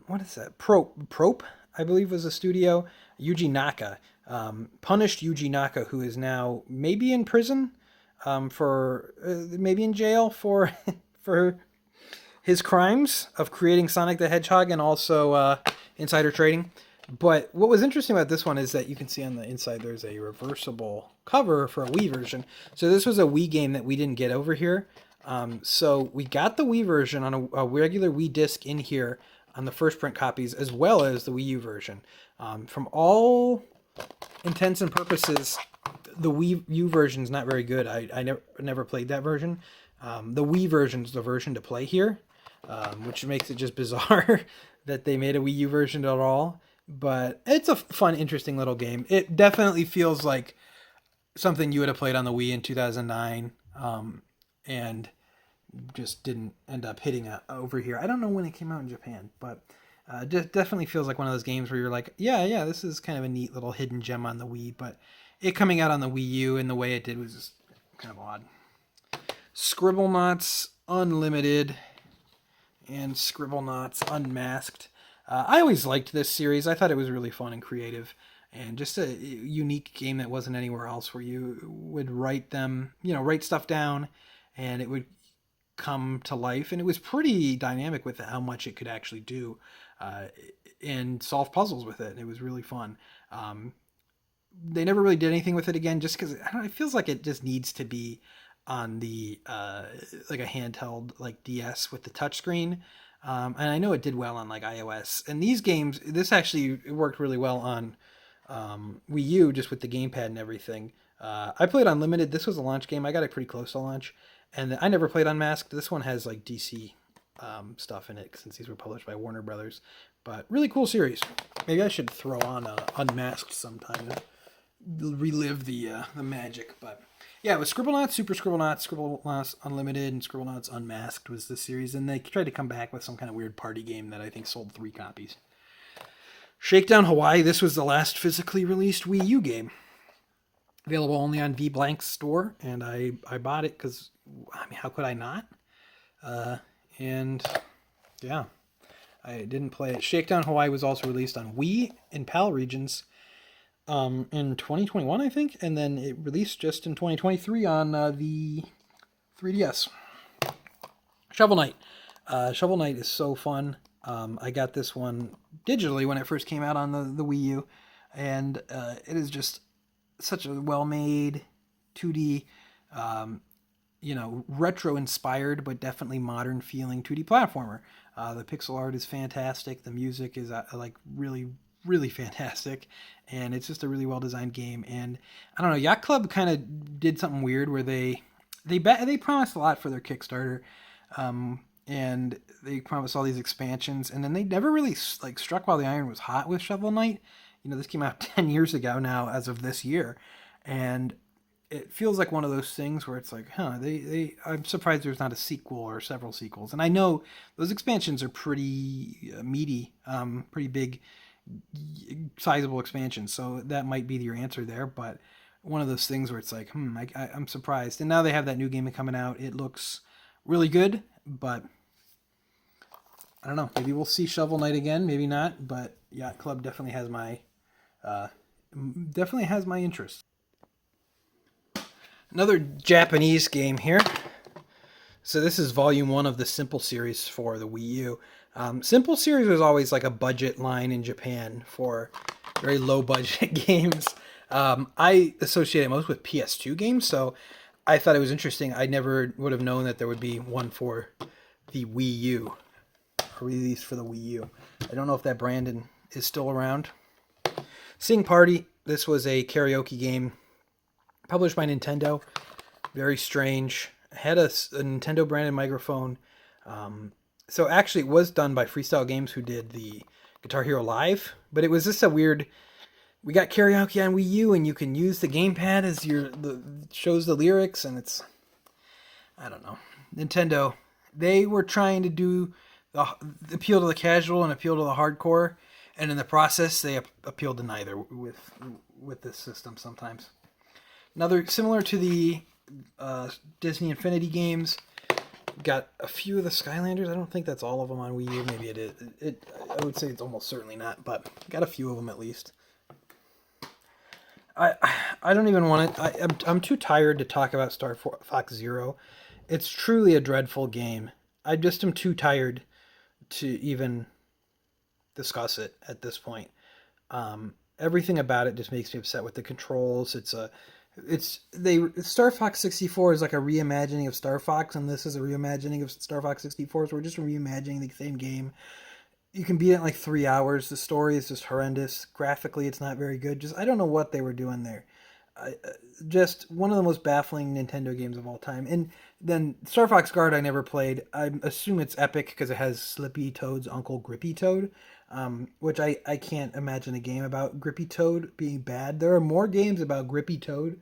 what is that? Prope, I believe was the studio. Yuji Naka. Punished Yuji Naka, who is now maybe in prison, maybe in jail for his crimes of creating Sonic the Hedgehog and also insider trading. But what was interesting about this one is that you can see on the inside there's a reversible cover for a Wii version. So this was a Wii game that we didn't get over here. So we got the Wii version on a regular Wii disc in here on the first print copies, as well as the Wii U version. From all intents and purposes, the Wii U version is not very good. I never played that version. The Wii version is the version to play here, which makes it just bizarre that they made a Wii U version at all. But it's a fun, interesting little game. It definitely feels like something you would have played on the Wii in 2009. And just didn't end up hitting over here. I don't know when it came out in Japan, but definitely feels like one of those games where you're like, yeah, this is kind of a neat little hidden gem on the Wii, but it coming out on the Wii U and the way it did was just kind of odd. Scribblenauts Unlimited and Scribblenauts Unmasked. I always liked this series. I thought it was really fun and creative. and just a unique game that wasn't anywhere else, where you would write stuff down, and it would come to life, and it was pretty dynamic with how much it could actually do, and solve puzzles with it. And it was really fun. They never really did anything with it again, just because it feels like it just needs to be on the like a handheld like DS with the touchscreen. And I know it did well on like iOS. And these games, this actually worked really well on Wii U, just with the gamepad and everything. I played Unlimited. This was a launch game. I got it pretty close to launch. And I never played Unmasked. This one has like DC stuff in it, since these were published by Warner Brothers. But really cool series. Maybe I should throw on Unmasked sometime to relive the magic. But yeah, it was Scribblenauts, Super Scribblenauts, Scribblenauts Unlimited, and Scribblenauts Unmasked was the series. And they tried to come back with some kind of weird party game that I think sold 3 copies. Shakedown Hawaii, this was the last physically released Wii U game. Available only on VBlank's store, and I bought it because, I mean, how could I not? And yeah, I didn't play it. Shakedown Hawaii was also released on Wii and PAL regions in 2021, I think, and then it released just in 2023 on the 3DS. Shovel Knight. Shovel Knight is so fun. I got this one digitally when it first came out on the Wii U, and it is just such a well-made 2D, retro-inspired but definitely modern-feeling 2D platformer. The pixel art is fantastic. The music is really, really fantastic, and it's just a really well-designed game. And I don't know, Yacht Club kind of did something weird where they promised a lot for their Kickstarter, and they promised all these expansions, and then they never really struck while the iron was hot with Shovel Knight. This came out 10 years ago now, as of this year, and it feels like one of those things where it's like, I'm surprised there's not a sequel or several sequels. And I know those expansions are pretty meaty, pretty big, sizable expansions, so that might be your answer there, but one of those things where it's like, I'm surprised. And now they have that new game coming out. It looks really good, but I don't know. Maybe we'll see Shovel Knight again, maybe not, but Yacht Club definitely has my interest. Another Japanese game here. So this is Volume 1 of the Simple series for the Wii U. Simple series was always like a budget line in Japan for very low budget games. I associate it most with PS2 games, so I thought it was interesting. I never would have known that there would be one for the Wii U, released for the Wii U. I don't know if that brand is still around. Sing Party. This was a karaoke game published by Nintendo. Very strange. Had a Nintendo branded microphone. So actually it was done by Freestyle Games, who did the Guitar Hero Live, but it was just a weird, we got karaoke on Wii U and you can use the gamepad as shows the lyrics, and it's, I don't know. Nintendo, they were trying to do the appeal to the casual and appeal to the hardcore, and in the process they appealed to neither with this system sometimes. Another similar to the Disney Infinity games, got a few of the Skylanders. I don't think that's all of them on Wii U. Maybe it is. I would say it's almost certainly not, but got a few of them at least. I don't even want to. I'm too tired to talk about Star Fox Zero. It's truly a dreadful game. I just am too tired to even discuss it at this point. Everything about it just makes me upset with the controls. Star Fox 64 is like a reimagining of Star Fox, and this is a reimagining of Star Fox 64, so we're just reimagining the same game. You can beat it in like 3 hours. The story is just horrendous. Graphically, it's not very good. I don't know what they were doing there. Just one of the most baffling Nintendo games of all time. And then Star Fox Guard I never played. I assume it's epic because it has Slippy Toad's uncle Grippy Toad, which I can't imagine a game about Grippy Toad being bad. There are more games about Grippy Toad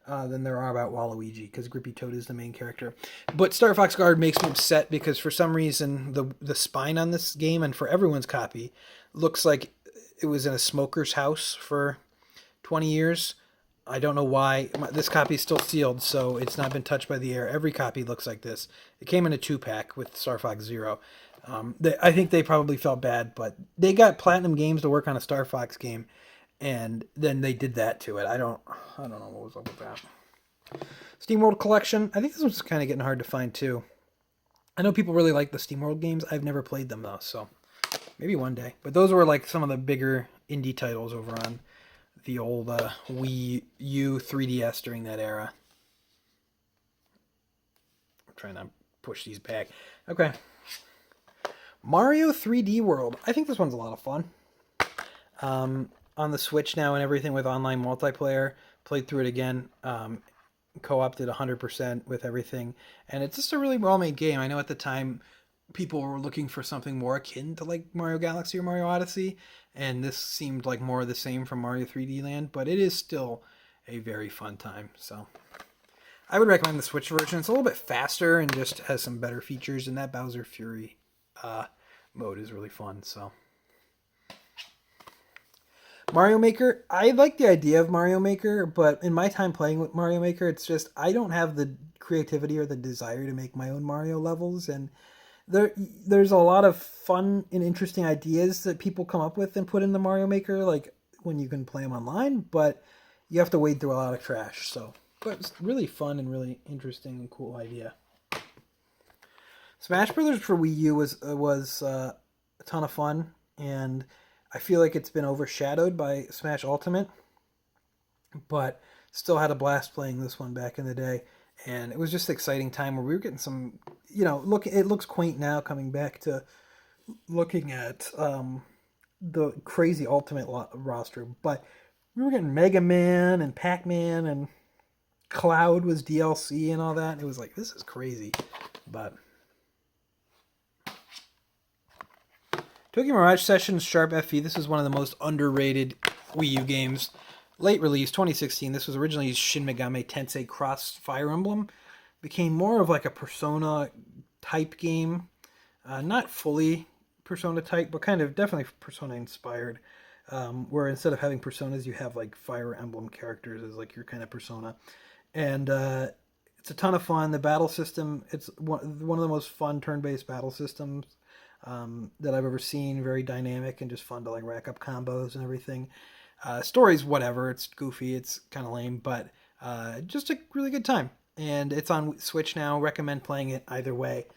than there are about Waluigi, because Grippy Toad is the main character. But Star Fox Guard makes me upset because for some reason the spine on this game, and for everyone's copy, looks like it was in a smoker's house for 20 years. I don't know why. This copy is still sealed, so it's not been touched by the air. Every copy looks like this. It came in a 2-pack with Star Fox Zero. I think they probably felt bad, but they got Platinum Games to work on a Star Fox game, and then they did that to it. I don't know what was up with that. SteamWorld Collection. I think this one's kind of getting hard to find too. I know people really like the SteamWorld games. I've never played them though, so maybe one day. But those were like some of the bigger indie titles over on the old Wii U 3DS during that era. I'm trying to push these back. Okay. Mario 3D World. I think this one's a lot of fun. On the Switch now and everything with online multiplayer. Played through it again. Co-opted 100% with everything. And it's just a really well-made game. I know at the time people were looking for something more akin to like Mario Galaxy or Mario Odyssey. And this seemed like more of the same from Mario 3D Land. But it is still a very fun time. So I would recommend the Switch version. It's a little bit faster and just has some better features. And that Bowser Fury mode is really fun. So Mario Maker, I like the idea of Mario Maker, but in my time playing with Mario Maker, it's just I don't have the creativity or the desire to make my own Mario levels, and there's a lot of fun and interesting ideas that people come up with and put in the Mario Maker, like when you can play them online, but you have to wade through a lot of trash. So, but it's really fun and really interesting and cool idea. Smash Brothers for Wii U was a ton of fun, and I feel like it's been overshadowed by Smash Ultimate, but still had a blast playing this one back in the day. And it was just an exciting time where we were getting some, it looks quaint now coming back to looking at the crazy Ultimate roster, but we were getting Mega Man and Pac-Man and Cloud was DLC and all that. And it was like, this is crazy, but Tokyo Mirage Sessions Sharp FE. This is one of the most underrated Wii U games. Late release, 2016. This was originally Shin Megami Tensei Cross Fire Emblem. Became more of like a Persona type game. Not fully Persona type, but kind of definitely Persona inspired. Where instead of having Personas, you have like Fire Emblem characters as like your kind of Persona. And it's a ton of fun. The battle system, it's one of the most fun turn-based battle systems that I've ever seen. Very dynamic and just fun to like rack up combos and everything. Story's whatever. It's goofy. It's kind of lame, but just a really good time. And it's on Switch now. Recommend playing it either way.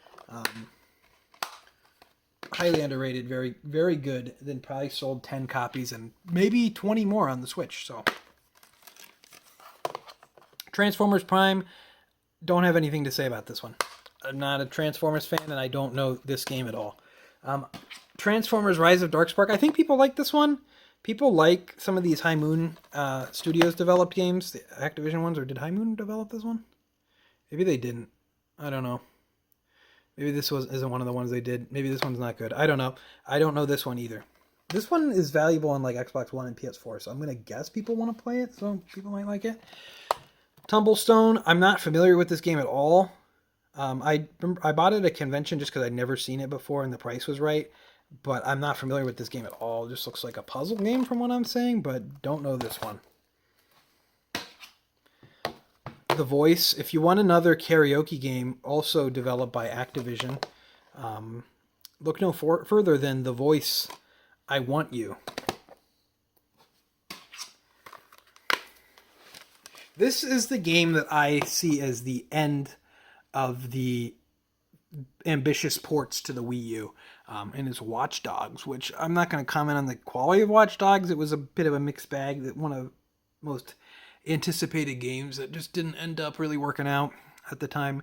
Highly underrated. Very, very good. Then probably sold 10 copies and maybe 20 more on the Switch. So Transformers Prime. Don't have anything to say about this one. I'm not a Transformers fan, and I don't know this game at all. Transformers Rise of Darkspark. I think people like this one. People like some of these High Moon Studios developed games, the Activision ones, or did High Moon develop this one? Maybe they didn't. I don't know. Maybe this isn't one of the ones they did. Maybe this one's not good. I don't know. I don't know this one either. This one is valuable on like Xbox One and PS4, so I'm going to guess people want to play it, so people might like it. Tumblestone. I'm not familiar with this game at all. I bought it at a convention just because I'd never seen it before and the price was right, but I'm not familiar with this game at all. It just looks like a puzzle game from what I'm saying, but don't know this one. The Voice. If you want another karaoke game, also developed by Activision, look no further than The Voice, I Want You. This is the game that I see as the end of the ambitious ports to the Wii U, and it's Watch Dogs, which I'm not going to comment on the quality of Watch Dogs. It was a bit of a mixed bag. That one of the most anticipated games that just didn't end up really working out at the time.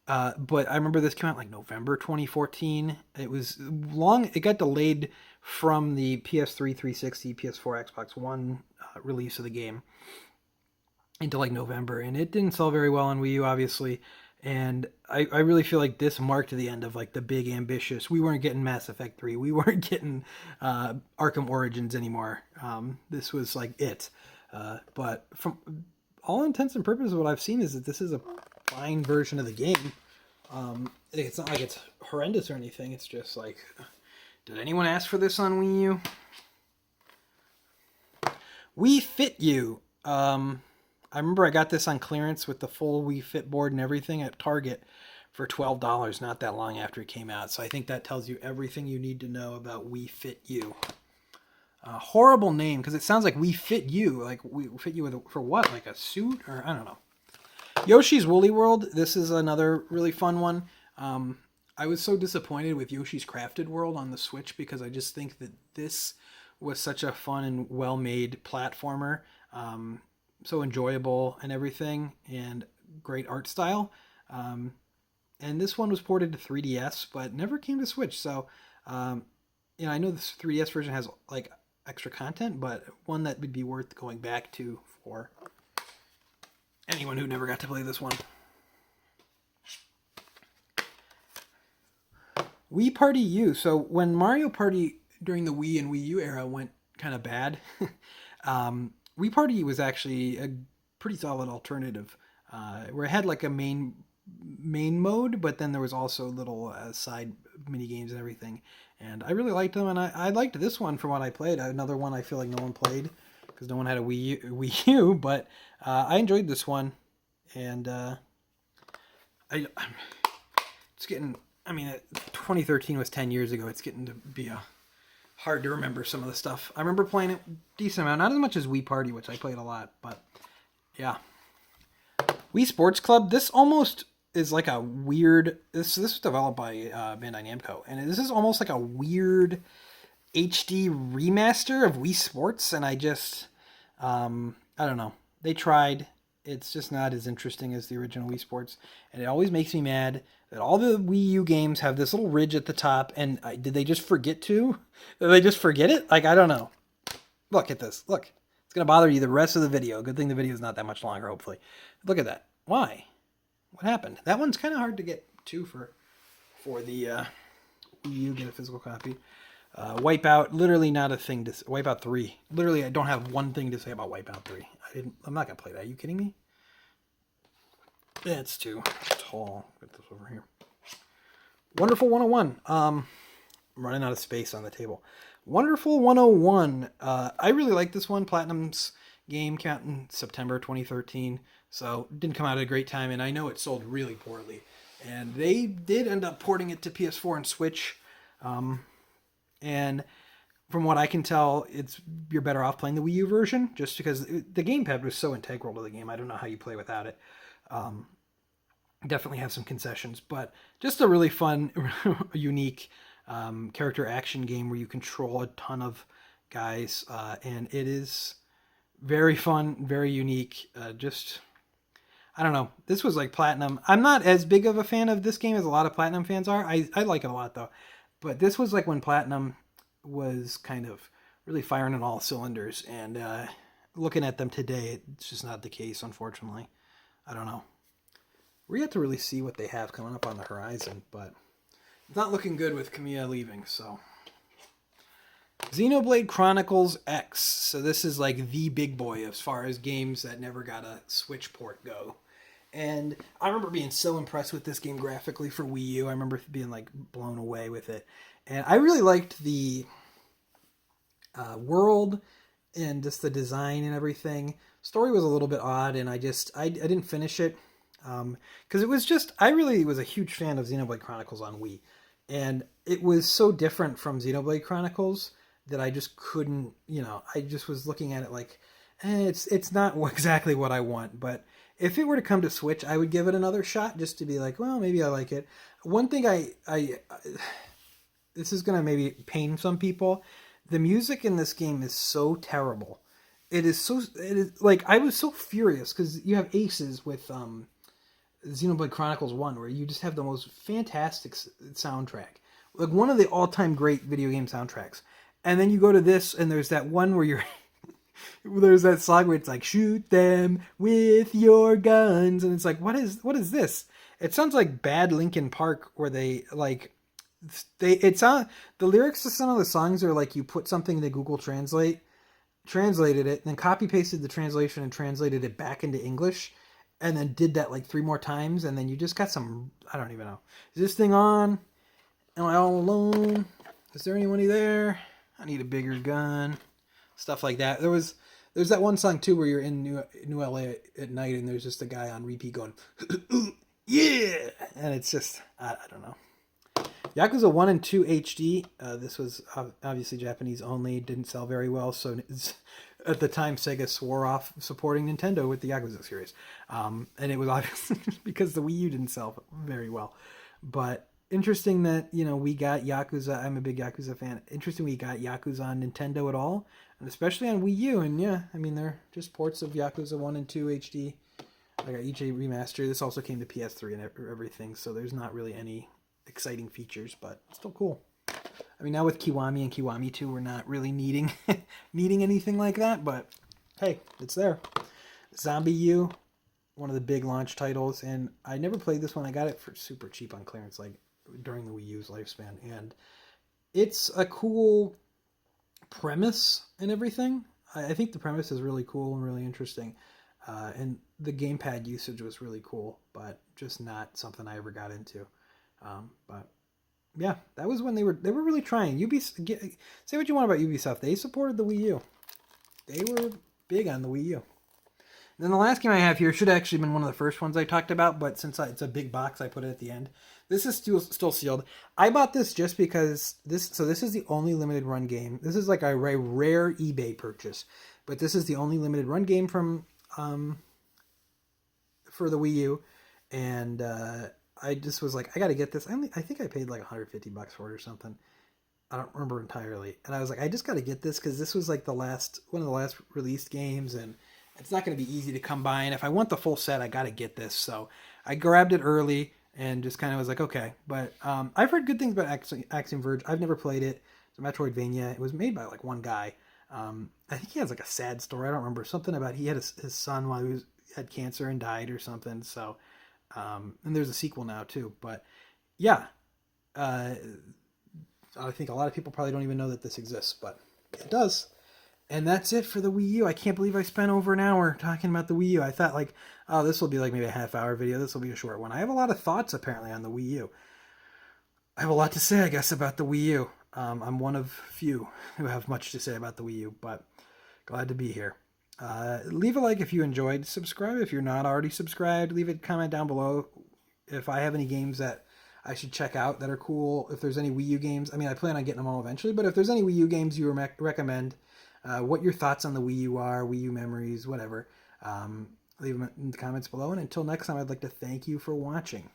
But I remember this came out like November 2014. It was long. It got delayed from the PS3, 360, PS4, Xbox One release of the game into like November, and it didn't sell very well on Wii U, obviously. And I really feel like this marked the end of like the big ambitious. We weren't getting Mass Effect 3. We weren't getting Arkham Origins anymore. This was like it. But from all intents and purposes, what I've seen is that this is a fine version of the game. It's not like it's horrendous or anything. It's just like, did anyone ask for this on Wii U? Wii Fit U. I remember I got this on clearance with the full Wii Fit board and everything at Target for $12 not that long after it came out. So I think that tells you everything you need to know about Wii Fit U. Horrible name because it sounds like Wii Fit U. Like we fit you for what? Like a suit or I don't know. Yoshi's Woolly World. This is another really fun one. I was so disappointed with Yoshi's Crafted World on the Switch because I just think that this was such a fun and well-made platformer. So enjoyable and everything, and great art style. And this one was ported to 3DS, but never came to Switch. So, I know this 3DS version has like extra content, but one that would be worth going back to for anyone who never got to play this one. Wii Party U. So when Mario Party during the Wii and Wii U era went kind of bad, Wii Party U was actually a pretty solid alternative, where it had like a main mode, but then there was also little side mini games and everything. And I really liked them, and I liked this one from what I played. Another one I feel like no one played because no one had a Wii U, but I enjoyed this one, and it's getting. I mean, 2013 was 10 years ago. It's getting to be hard to remember some of the stuff. I remember playing it decent amount, not as much as Wii Party, which I played a lot, but yeah. Wii Sports Club. This almost is like a weird. This was developed by Bandai Namco, and this is almost like a weird HD remaster of Wii Sports. And I just, I don't know. They tried. It's just not as interesting as the original Wii Sports, and it always makes me mad that all the Wii U games have this little ridge at the top, and did they just forget to? Did they just forget it? Like, I don't know. Look at this. Look. It's going to bother you the rest of the video. Good thing the video is not that much longer, hopefully. Look at that. Why? What happened? That one's kind of hard to get to for the Wii U, get a physical copy. Wipeout, literally not a thing to say. Wipeout 3. Literally, I don't have one thing to say about Wipeout 3. I'm not going to play that. Are you kidding me? Yeah, it's too tall. Get this over here. Wonderful 101. I'm running out of space on the table. Wonderful 101. I really like this one. Platinum's game came out in September 2013, so it didn't come out at a great time, and I know it sold really poorly. And they did end up porting it to PS4 and Switch. And from what I can tell, you're better off playing the Wii U version, just because the gamepad was so integral to the game. I don't know how you play without it. Definitely have some concessions, but just a really fun, unique character action game where you control a ton of guys, and it is very fun, very unique. I don't know. This was like Platinum. I'm not as big of a fan of this game as a lot of Platinum fans are. I like it a lot though, but this was like when Platinum was kind of really firing on all cylinders, and looking at them today, it's just not the case, unfortunately. I don't know. We're yet to really see what they have coming up on the horizon, but it's not looking good with Kamiya leaving, so. Xenoblade Chronicles X. So this is like the big boy as far as games that never got a Switch port go. And I remember being so impressed with this game graphically for Wii U. I remember being like blown away with it. And I really liked the world and just the design and everything. Story was a little bit odd, and I didn't finish it. Because it was just, I really was a huge fan of Xenoblade Chronicles on Wii. And it was so different from Xenoblade Chronicles that I just couldn't, I just was looking at it like, it's not exactly what I want. But if it were to come to Switch, I would give it another shot just to be like, well, maybe I like it. One thing this is going to maybe pain some people. The music in this game is so terrible. It is like, I was so furious because you have aces with, Xenoblade Chronicles 1, where you just have the most fantastic soundtrack. Like one of the all-time great video game soundtracks. And then you go to this, and there's that one where there's that song where it's like, shoot them with your guns. And it's like, what is this? It sounds like bad Linkin Park, where the lyrics to some of the songs are like you put something into Google Translate, translated it, and then copy-pasted the translation and translated it back into English. And then did that like 3 more times, and then you just got some, I don't even know. Is this thing on? Am I all alone? Is there anyone there? I need a bigger gun. Stuff like that. There's that one song too where you're in New LA at night, and there's just a guy on repeat going, yeah! And it's just, I don't know. Yakuza 1 and 2 HD. This was obviously Japanese only. Didn't sell very well. So at the time, Sega swore off supporting Nintendo with the Yakuza series. And it was obviously because the Wii U didn't sell very well. But interesting that, we got Yakuza. I'm a big Yakuza fan. Interesting we got Yakuza on Nintendo at all. And especially on Wii U. And yeah, I mean, they're just ports of Yakuza 1 and 2 HD. I got EJ Remaster. This also came to PS3 and everything. So there's not really any exciting features, but still cool. I mean, now with Kiwami and Kiwami 2, we're not really needing anything like that, but hey, it's there. ZombiU, one of the big launch titles, and I never played this one. I got it for super cheap on clearance, like during the Wii U's lifespan, and it's a cool premise and everything. I think the premise is really cool and really interesting, and the gamepad usage was really cool, but just not something I ever got into. But yeah, that was when they were really trying. Say what you want about Ubisoft. They supported the Wii U. They were big on the Wii U. And then the last game I have here should have actually been one of the first ones I talked about, but since it's a big box, I put it at the end. This is still sealed. I bought this just because this is the only limited run game. This is like a rare eBay purchase, but this is the only limited run game from for the Wii U, and I just was like, I got to get this. I think I paid like $150 for it or something. I don't remember entirely. And I was like, I just got to get this because this was like one of the last released games, and it's not going to be easy to come by. And if I want the full set, I got to get this. So I grabbed it early and just kind of was like, okay. But I've heard good things about Axiom Verge. I've never played it. It's a Metroidvania. It was made by like one guy. I think he has like a sad story. I don't remember. Something about he had his son while he had cancer and died or something. So. And there's a sequel now too, but yeah, I think a lot of people probably don't even know that this exists, but it does. And that's it for the Wii U. I can't believe I spent over an hour talking about the Wii U. I thought like, oh, this will be like maybe a half-hour video. This will be a short one. I have a lot of thoughts apparently on the Wii U. I have a lot to say, I guess, about the Wii U. I'm one of few who have much to say about the Wii U, but glad to be here. Leave a like if you enjoyed. Subscribe if you're not already subscribed. Leave a comment down below if I have any games that I should check out that are cool. If there's any Wii U games, I mean, I plan on getting them all eventually, but if there's any Wii U games you recommend, what your thoughts on the Wii U are, Wii U memories, whatever, leave them in the comments below. And until next time, I'd like to thank you for watching.